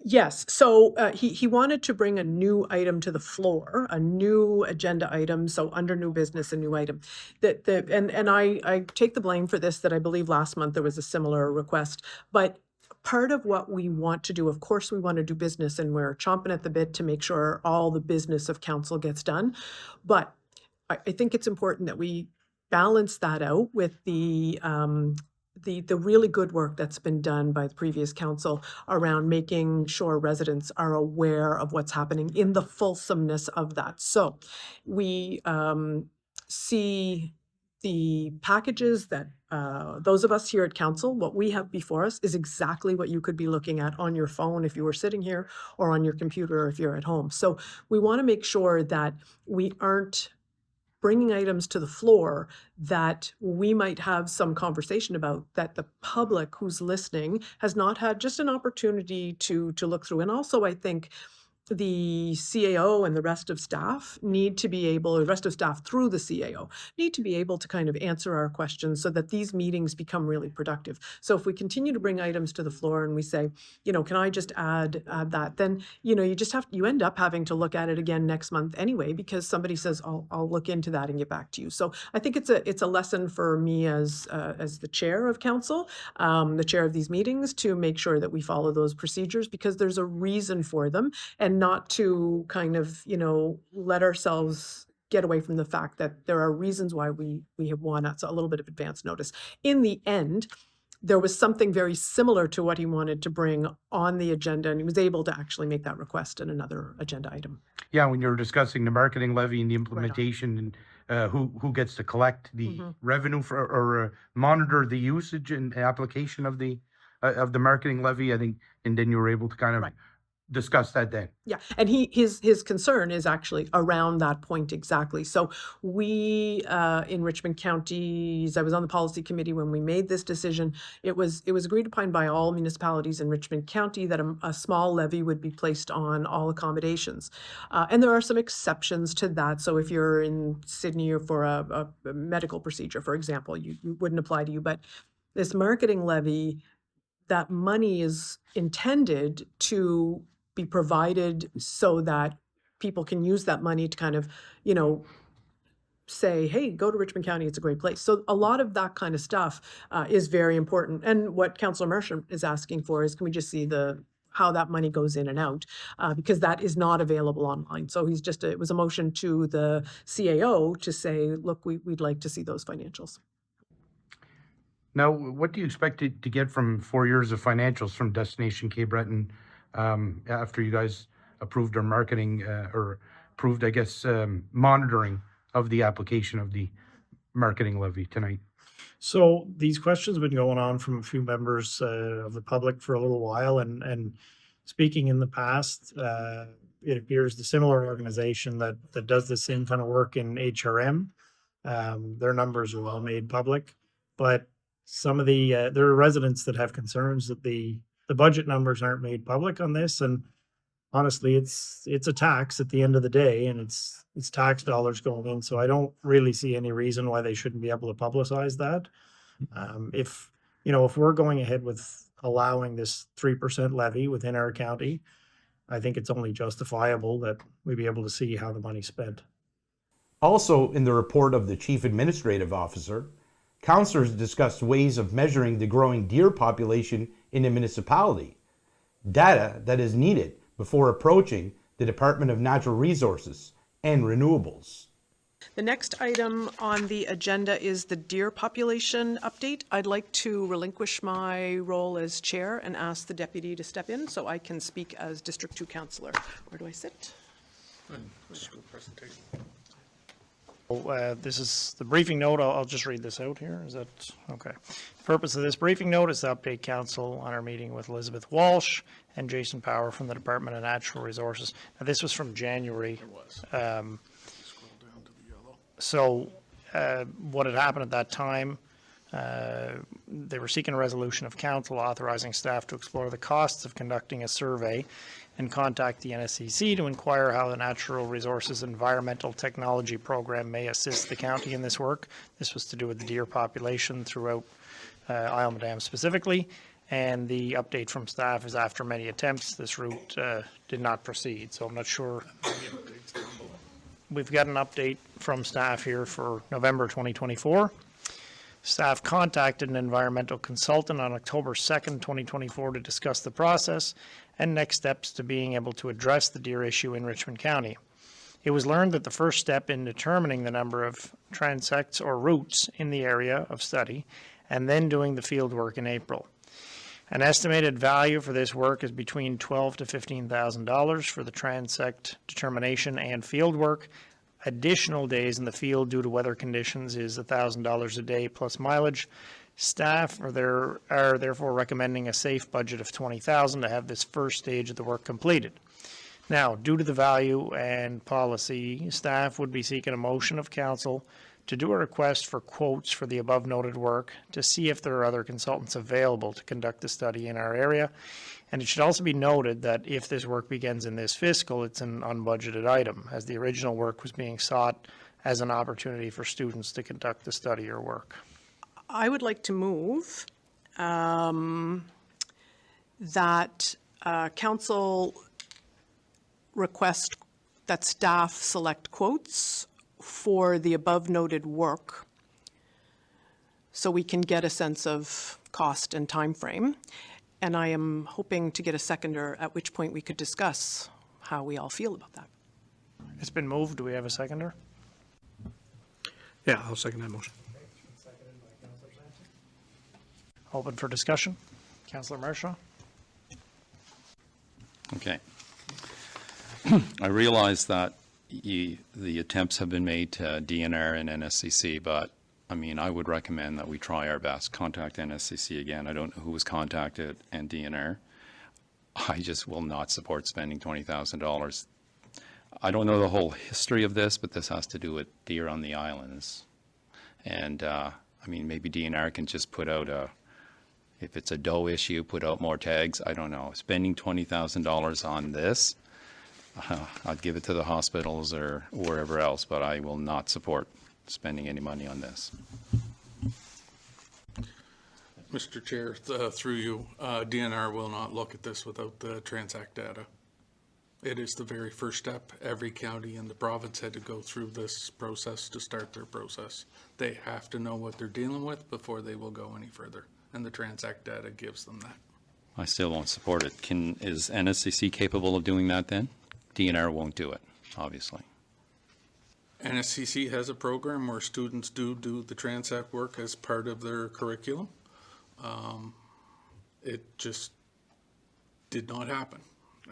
Yes, so he wanted to bring a new item to the floor, a new agenda item, so under new business, a new item. And I take the blame for this, that I believe last month there was a similar request, but part of what we want to do, of course, we want to do business, and we're chomping at the bit to make sure all the business of council gets done. But I think it's important that we balance that out with the really good work that's been done by the previous council around making sure residents are aware of what's happening in the fulsomeness of that. So we see the packages that those of us here at council, what we have before us is exactly what you could be looking at on your phone if you were sitting here, or on your computer if you're at home. So we want to make sure that we aren't bringing items to the floor that we might have some conversation about, that the public who's listening has not had just an opportunity to look through. And also, I think the CAO and the rest of staff need to be able, the rest of staff through the CAO, need to be able to kind of answer our questions so that these meetings become really productive. So if we continue to bring items to the floor and we say, can I just add that, then, you end up having to look at it again next month anyway, because somebody says, I'll look into that and get back to you. So I think it's a lesson for me as the chair of council, the chair of these meetings, to make sure that we follow those procedures, because there's a reason for them, and not to kind of, let ourselves get away from the fact that there are reasons why we have won a little bit of advance notice. In the end, there was something very similar to what he wanted to bring on the agenda, and he was able to actually make that request in another agenda item. Yeah, when you were discussing the marketing levy and the implementation, and who gets to collect the revenue for, or monitor the usage and application of the marketing levy, I think, and then you were able to kind of discuss that then. Yeah, and his concern is actually around that point exactly. So we in Richmond County, I was on the policy committee when we made this decision. It was agreed upon by all municipalities in Richmond County that a small levy would be placed on all accommodations, and there are some exceptions to that. So if you're in Sydney or for a medical procedure, for example, you wouldn't apply to you. But this marketing levy, that money is intended to be provided so that people can use that money to kind of, say, hey, go to Richmond County, it's a great place. So a lot of that kind of stuff is very important. And what Councillor Marchand is asking for is, can we just see how that money goes in and out, because that is not available online. So it was a motion to the CAO to say, look, we'd like to see those financials. Now, what do you expect to get from 4 years of financials from Destination Cape Breton after you guys approved our marketing or approved, I guess, monitoring of the application of the marketing levy tonight? So these questions have been going on from a few members of the public for a little while, and speaking in the past, it appears the similar organization that does the same kind of work in HRM, their numbers are all made public, but some of the there are residents that have concerns that the budget numbers aren't made public on this, and honestly, it's a tax at the end of the day, and it's tax dollars going in. So I don't really see any reason why they shouldn't be able to publicize that. If if we're going ahead with allowing this 3% levy within our county, I think it's only justifiable that we be able to see how the money's spent. Also, in the report of the Chief Administrative Officer, councillors discussed ways of measuring the growing deer population in the municipality, data that is needed before approaching the Department of Natural Resources and Renewables. The next item on the agenda is the deer population update. I'd like to relinquish my role as chair and ask the deputy to step in so I can speak as District 2 councillor. Where do I sit? School presentation. This is the briefing note. I'll just read this out here. Is that okay? The purpose of this briefing note is to update council on our meeting with Elizabeth Walsh and Jason Power from the Department of Natural Resources. Now, this was from January. So what had happened at that time, they were seeking a resolution of council authorizing staff to explore the costs of conducting a survey and contact the NSCC to inquire how the Natural Resources Environmental Technology Program may assist the county in this work. This was to do with the deer population throughout Isle Madame specifically, and the update from staff is after many attempts, this route did not proceed. So I'm not sure. We've got an update from staff here for November 2024. Staff contacted an environmental consultant on October 2nd, 2024 to discuss the process and next steps to being able to address the deer issue in Richmond County. It was learned that the first step in determining the number of transects or routes in the area of study and then doing the field work in April. An estimated value for this work is between $12,000 to $15,000 for the transect determination and field work. Additional days in the field due to weather conditions is $1,000 a day plus mileage. Staff are therefore recommending a safe budget of $20,000 to have this first stage of the work completed. Now, due to the value and policy, staff would be seeking a motion of council to do a request for quotes for the above noted work to see if there are other consultants available to conduct the study in our area. And it should also be noted that if this work begins in this fiscal, it's an unbudgeted item, as the original work was being sought as an opportunity for students to conduct the study or work. I would like to move that council request that staff select quotes for the above noted work so we can get a sense of cost and time frame. And I am hoping to get a seconder, at which point we could discuss how we all feel about that. It's been moved. Do we have a seconder? Yeah, I'll second that motion. Open for discussion. Councillor Marshaw. Okay. I realize that the attempts have been made to DNR and NSCC, but I mean, I would recommend that we try our best. Contact NSCC again. I don't know who was contacted, and DNR. I just will not support spending $20,000. I don't know the whole history of this, but this has to do with deer on the islands. And I mean, maybe DNR can just put out if it's a doe issue, put out more tags. I don't know. Spending $20,000 on this, I'd give it to the hospitals or wherever else, but I will not support spending any money on this. Mr. Chair, through you, DNR will not look at this without the Transact data. It is the very first step. Every county in the province had to go through this process to start their process. They have to know what they're dealing with before they will go any further, and the Transact data gives them that. I still won't support it. Is NSCC capable of doing that then? DNR won't do it, obviously. NSCC has a program where students do the Transact work as part of their curriculum. It just did not happen.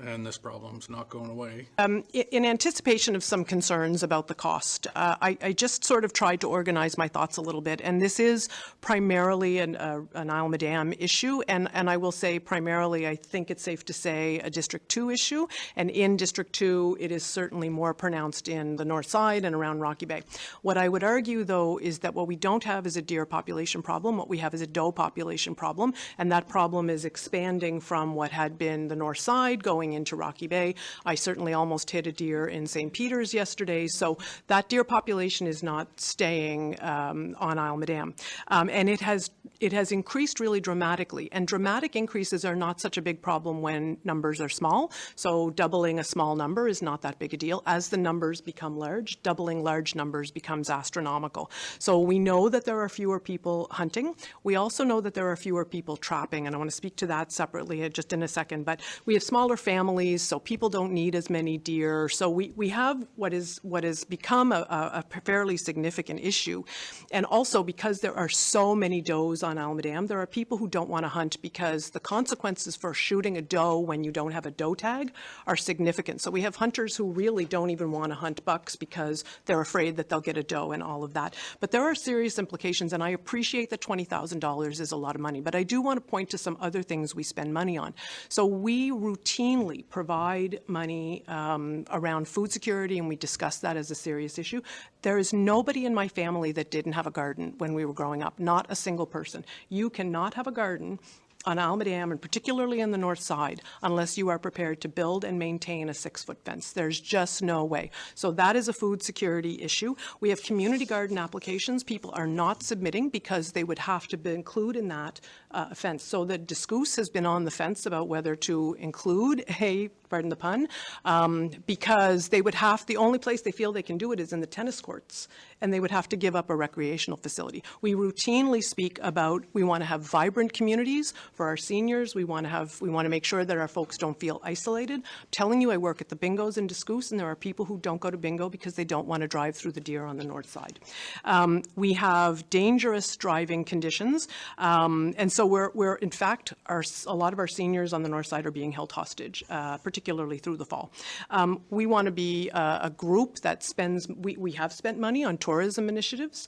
and this problem's not going away. In anticipation of some concerns about the cost, I just sort of tried to organize my thoughts a little bit, and this is primarily an Isle Madame issue, and I will say primarily, I think it's safe to say, a District 2 issue, and in District 2, it is certainly more pronounced in the north side and around Rocky Bay. What I would argue, though, is that what we don't have is a deer population problem. What we have is a doe population problem, and that problem is expanding from what had been the north side going into Rocky Bay. I certainly almost hit a deer in St. Peter's yesterday, so that deer population is not staying on Isle Madame. And it has increased really dramatically, and dramatic increases are not such a big problem when numbers are small. So doubling a small number is not that big a deal. As the numbers become large, doubling large numbers becomes astronomical. So we know that there are fewer people hunting. We also know that there are fewer people trapping, and I want to speak to that separately just in a second. But we have smaller families, so people don't need as many deer. So we have what has become a fairly significant issue. And also because there are so many does on Isle Madame, there are people who don't want to hunt because the consequences for shooting a doe when you don't have a doe tag are significant. So we have hunters who really don't even want to hunt bucks because they're afraid that they'll get a doe and all of that. But there are serious implications, and I appreciate that $20,000 is a lot of money, but I do want to point to some other things we spend money on. So we routinely provide money around food security, and we discuss that as a serious issue. There is nobody in my family that didn't have a garden when we were growing up, not a single person. You cannot have a garden on Isle Madame, and particularly in the north side, unless you are prepared to build and maintain a 6-foot fence. There's just no way. So that is a food security issue. We have community garden applications. People are not submitting because they would have to include in that fence. So the discourse has been on the fence about whether to include a, pardon the pun, because they would have, the only place they feel they can do it is in the tennis courts, and they would have to give up a recreational facility. We routinely speak about, we want to have vibrant communities for our seniors. We want to make sure that our folks don't feel isolated. I'm telling you, I work at the bingos in Discourse, and there are people who don't go to bingo because they don't want to drive through the deer on the north side. We have dangerous driving conditions, and so we're in fact, a lot of our seniors on the north side are being held hostage, particularly through the fall. We want to be a group that spends, we have spent money on tourism initiatives.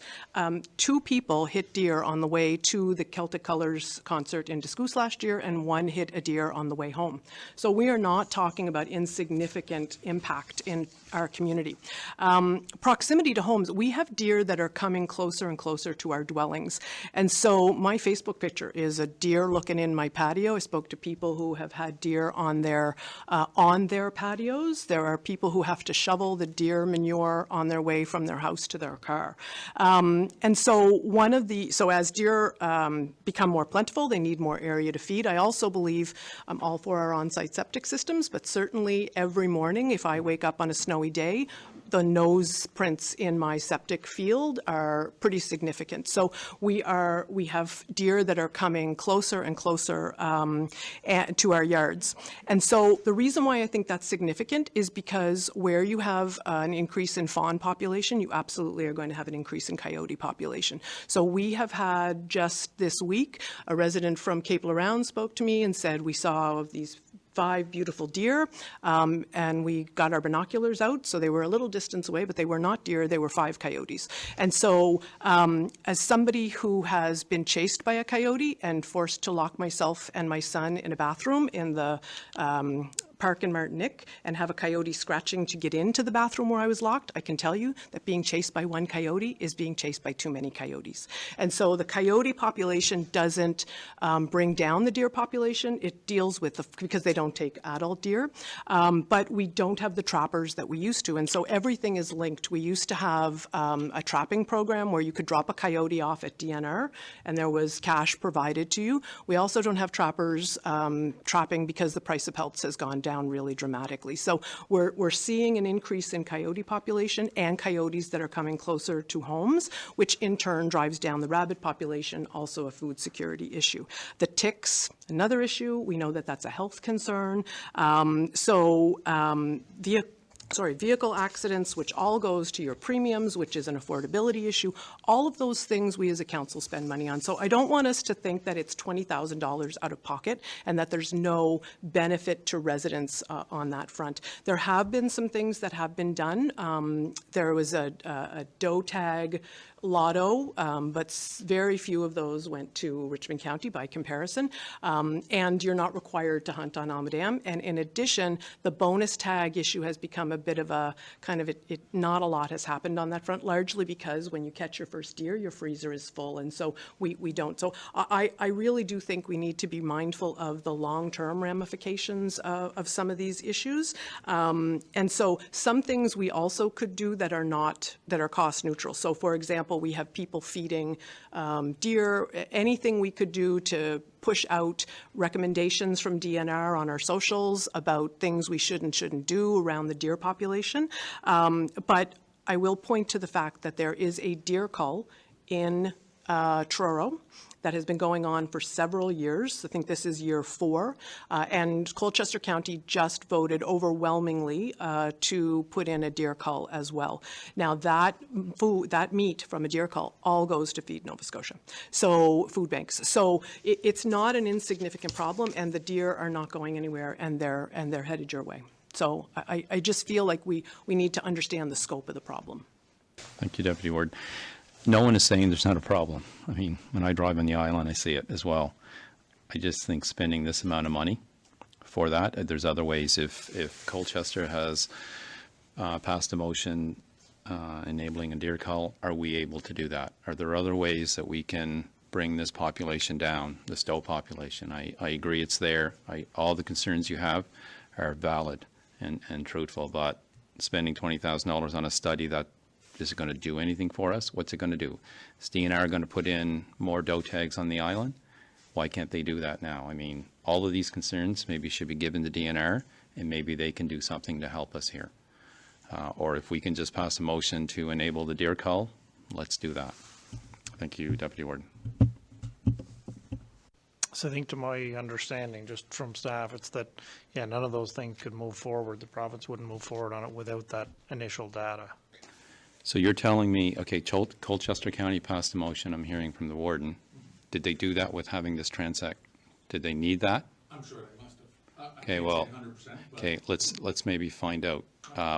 2 people hit deer on the way to the Celtic Colours concert in Discourse last year, and 1 hit a deer on the way home. So we are not talking about insignificant impact in our community. Proximity to homes, we have deer that are coming closer and closer to our dwellings. And so my Facebook picture is a deer looking in my patio. I spoke to people who have had deer on their patios. There are people who have to shovel the deer manure on their way from their house to their car. And so so as deer become more plentiful, they need more area to feed. I also believe I'm all for our on-site septic systems, but certainly every morning if I wake up on a snowy day, the nose prints in my septic field are pretty significant. So we have deer that are coming closer and closer to our yards. And so the reason why I think that's significant is because where you have an increase in fawn population, you absolutely are going to have an increase in coyote population. So we have had just this week, a resident from Cape Laround spoke to me and said we saw these 5 beautiful deer, and we got our binoculars out, so they were a little distance away, but they were not deer, they were 5 coyotes. And so as somebody who has been chased by a coyote and forced to lock myself and my son in a bathroom in the park in Martinique and have a coyote scratching to get into the bathroom where I was locked, I can tell you that being chased by 1 coyote is being chased by too many coyotes. And so the coyote population doesn't bring down the deer population. It deals with because they don't take adult deer, but we don't have the trappers that we used to. And so everything is linked. We used to have a trapping program where you could drop a coyote off at DNR and there was cash provided to you. We also don't have trappers trapping because the price of pelts has gone down really dramatically. So we're seeing an increase in coyote population and coyotes that are coming closer to homes, which in turn drives down the rabbit population, also a food security issue. The ticks, another issue. We know that that's a health concern. vehicle accidents, which all goes to your premiums, which is an affordability issue. All of those things we as a council spend money on. So I don't want us to think that it's $20,000 out of pocket and that there's no benefit to residents on that front. There have been some things that have been done. There was a doe tag lotto, but very few of those went to Richmond County by comparison. And you're not required to hunt on Almadam. And in addition, the bonus tag issue has become a bit of a kind of, not a lot has happened on that front, largely because when you catch your first deer, your freezer is full. And so we don't. So I really do think we need to be mindful of the long-term ramifications of some of these issues. And so some things we also could do that are cost neutral. So for example, we have people feeding deer. Anything we could do to push out recommendations from DNR on our socials about things we should and shouldn't do around the deer population. But I will point to the fact that there is a deer cull in Truro that has been going on for several years. I think this is year 4. And Colchester County just voted overwhelmingly to put in a deer cull as well. Now that meat from a deer cull all goes to Feed Nova Scotia, so food banks. So it's not an insignificant problem, and the deer are not going anywhere, and they're headed your way. So I just feel like we need to understand the scope of the problem. Thank you, Deputy Warden. No one is saying there's not a problem. I mean, when I drive on the island, I see it as well. I just think spending this amount of money for that, there's other ways. If Colchester has passed a motion enabling a deer cull, are we able to do that? Are there other ways that we can bring this population down, this doe population? I agree it's there. All the concerns you have are valid and truthful, but spending $20,000 on a study that is it going to do anything for us? What's it going to do? Is DNR going to put in more doe tags on the island? Why can't they do that now? I mean, all of these concerns maybe should be given to DNR, and maybe they can do something to help us here. Or if we can just pass a motion to enable the deer cull, let's do that. Thank you, Deputy Warden. So I think to my understanding, just from staff, it's that, yeah, none of those things could move forward. The province wouldn't move forward on it without that initial data. So you're telling me, okay, Colchester County passed a motion, I'm hearing from the warden. Did they do that with having this transect? Did they need that? I'm sure they must have. Okay, well, okay, let's maybe find out.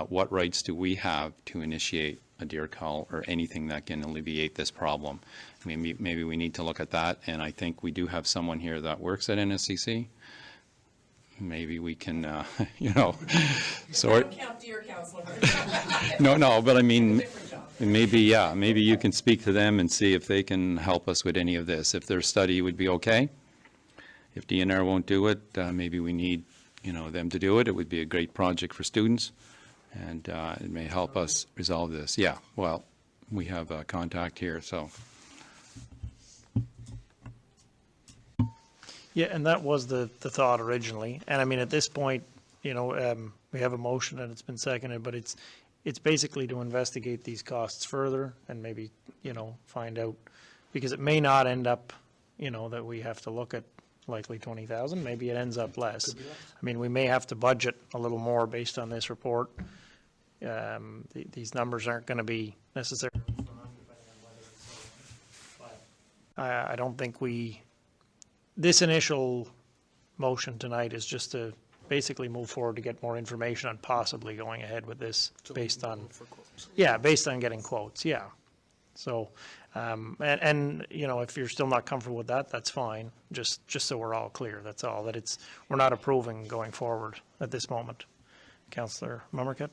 What rights do we have to initiate a deer cull or anything that can alleviate this problem? I mean, maybe we need to look at that, and I think we do have someone here that works at NSCC. Maybe we can, sort. Count deer, Councillor. No, but I mean, maybe you can speak to them and see if they can help us with any of this. If their study would be okay. If DNR won't do it, maybe we need, them to do it. It would be a great project for students, and it may help us resolve this. Yeah, well, we have a contact here, so. Yeah, and that was the thought originally. And I mean, at this point, we have a motion and it's been seconded, but it's basically to investigate these costs further and maybe, find out, because it may not end up, that we have to look at likely 20,000. Maybe it ends up less. I mean, we may have to budget a little more based on this report. These numbers aren't going to be necessarily. I don't think this initial motion tonight is just to basically move forward to get more information on possibly going ahead with this based on getting quotes. Yeah. So, if you're still not comfortable with that, that's fine. Just so we're all clear, that's all. That we're not approving going forward at this moment. Councillor Mummerkett.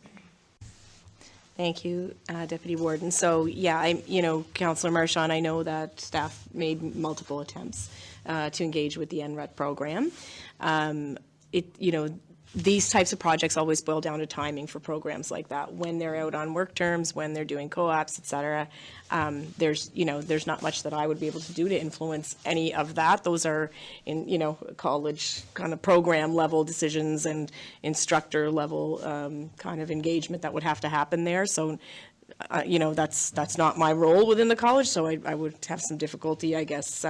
Thank you, Deputy Warden. So, yeah, Councillor Marchand, I know that staff made multiple attempts to engage with the NRET program. These types of projects always boil down to timing for programs like that. When they're out on work terms, when they're doing co-ops, et cetera, there's not much that I would be able to do to influence any of that. Those are in, college kind of program level decisions and instructor level kind of engagement that would have to happen there. So, that's not my role within the college. So I would have some difficulty, I guess,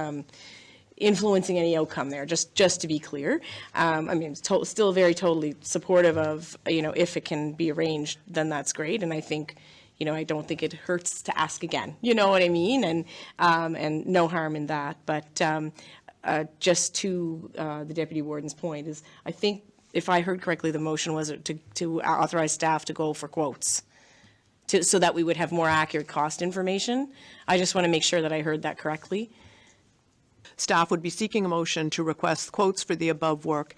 influencing any outcome there, just to be clear. I mean, still very totally supportive of, if it can be arranged, then that's great. And I think, I don't think it hurts to ask again, you know what I mean? And no harm in that. But just to the Deputy Warden's point is, I think, if I heard correctly, the motion was to authorize staff to go for quotes so that we would have more accurate cost information. I just want to make sure that I heard that correctly. Staff would be seeking a motion to request quotes for the above work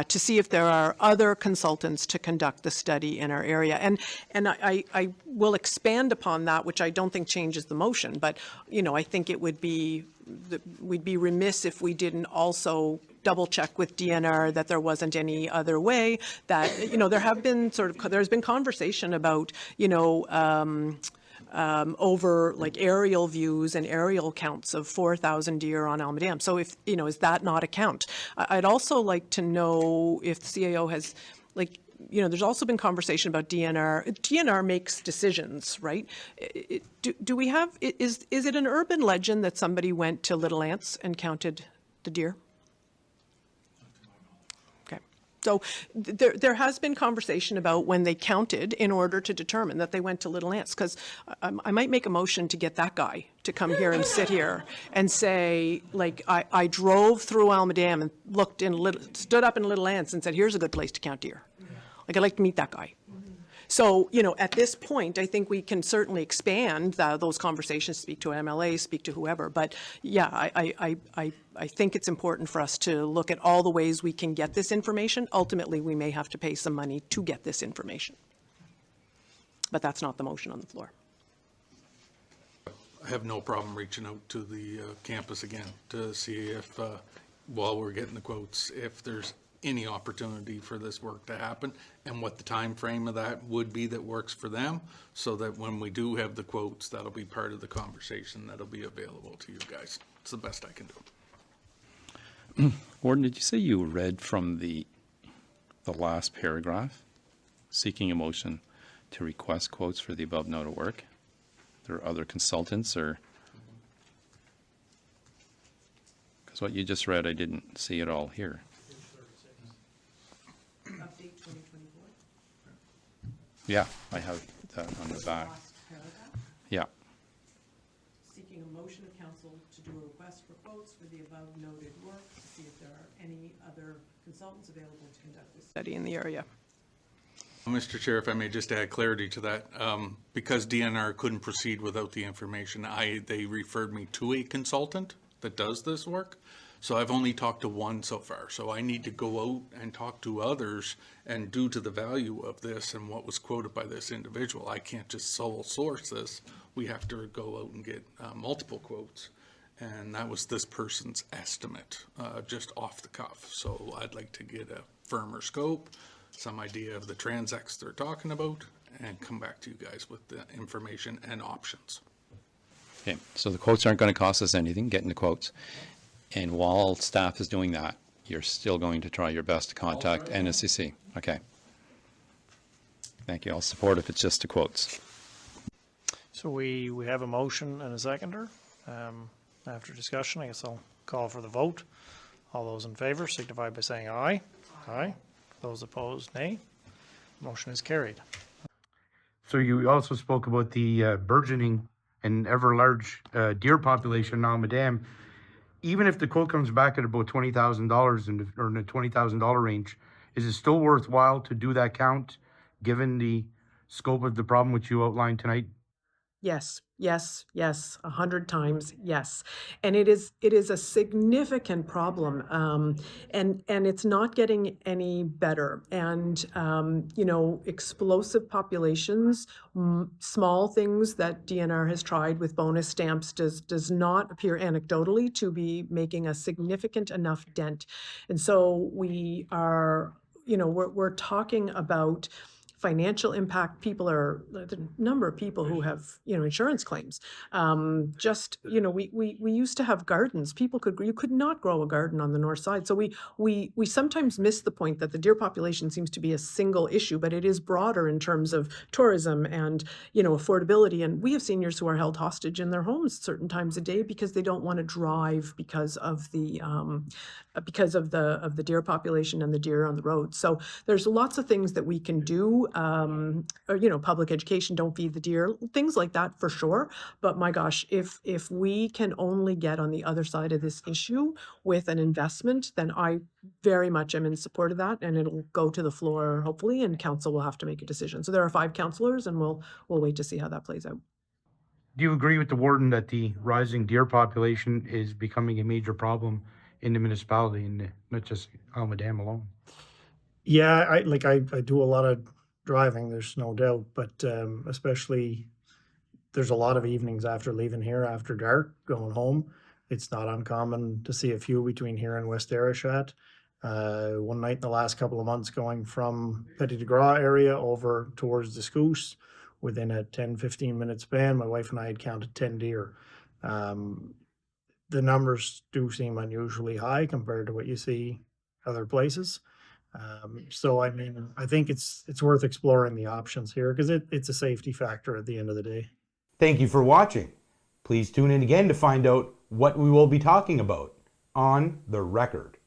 to see if there are other consultants to conduct the study in our area. And I will expand upon that, which I don't think changes the motion, but, I think it would be, we'd be remiss if we didn't also double check with DNR that there wasn't any other way, that, there's been conversation about, over like aerial views and aerial counts of 4,000 deer on Alma Dam. So if, is that not a count? I'd also like to know if the CAO has, there's also been conversation about DNR. DNR makes decisions, right? Do we have, is it an urban legend that somebody went to Little Ants and counted the deer? So there has been conversation about when they counted in order to determine that they went to Little Ants, because I might make a motion to get that guy to come here and sit here and say, I drove through Alma Dam and stood up in Little Ants and said, here's a good place to count deer. I'd like to meet that guy. So, at this point, I think we can certainly expand those conversations, speak to MLA, speak to whoever. But yeah, I think it's important for us to look at all the ways we can get this information. Ultimately, we may have to pay some money to get this information. But that's not the motion on the floor. I have no problem reaching out to the campus again to see if, while we're getting the quotes, if there's any opportunity for this work to happen and what the time frame of that would be that works for them, so that when we do have the quotes, that'll be part of the conversation that'll be available to you guys. It's the best I can do. Warden, did you say you read from the last paragraph, seeking a motion to request quotes for the above noted work? There are other consultants, or? Because what you just read, I didn't see it all here. Update 2024. Yeah, I have that on the back. Yeah. Seeking a motion of council to do a request for quotes for the above noted work to see if there are any other consultants available to conduct this Study in the area. Mr. Chair, if I may just add clarity to that, because DNR couldn't proceed without the information, they referred me to a consultant that does this work. So I've only talked to one so far. So I need to go out and talk to others, and due to the value of this and what was quoted by this individual, I can't just sole source this. We have to go out and get multiple quotes. And that was this person's estimate, just off the cuff. So I'd like to get a firmer scope, some idea of the transacts they're talking about, and come back to you guys with the information and options. Okay, so the quotes aren't going to cost us anything, getting the quotes. And while staff is doing that, you're still going to try your best to contact NSCC. Okay. Thank you. I'll support if it's just the quotes. So we have a motion and a seconder. After discussion, I guess I'll call for the vote. All those in favor signify by saying aye. Aye. Those opposed, nay. Motion is carried. So you also spoke about the burgeoning and ever large deer population in Alma Dam. Even if the quote comes back at about $20,000 or in the $20,000 range, is it still worthwhile to do that count, given the scope of the problem which you outlined tonight? Yes, yes, yes, 100 times, yes. And it is a significant problem, and it's not getting any better. And, explosive populations, small things that DNR has tried with bonus stamps does not appear anecdotally to be making a significant enough dent. And so we are, we're talking about financial impact. The number of people who have, insurance claims. We used to have gardens. You could not grow a garden on the north side. So we sometimes miss the point that the deer population seems to be a single issue, but it is broader in terms of tourism and, affordability. And we have seniors who are held hostage in their homes certain times a day because they don't want to drive because of the deer population and the deer on the road. So there's lots of things that we can do. Public education, don't feed the deer, things like that for sure. But my gosh, if we can only get on the other side of this issue with an investment, then I very much am in support of that, and it'll go to the floor hopefully, and council will have to make a decision. So there are 5 councillors, and we'll wait to see how that plays out. Do you agree with the warden that the rising deer population is becoming a major problem in the municipality and not just Alma Dam alone? Yeah, I do a lot of driving, there's no doubt, but especially there's a lot of evenings after leaving here after dark going home. It's not uncommon to see a few between here and West Arishat. One night in the last couple of months going from Petit de Gras area over towards the Scoos, within a 10-15 minute span, my wife and I had counted 10 deer. The numbers do seem unusually high compared to what you see other places. So I mean, I think it's worth exploring the options here because it's a safety factor at the end of the day. Thank you for watching. Please tune in again to find out what we will be talking about on The Record.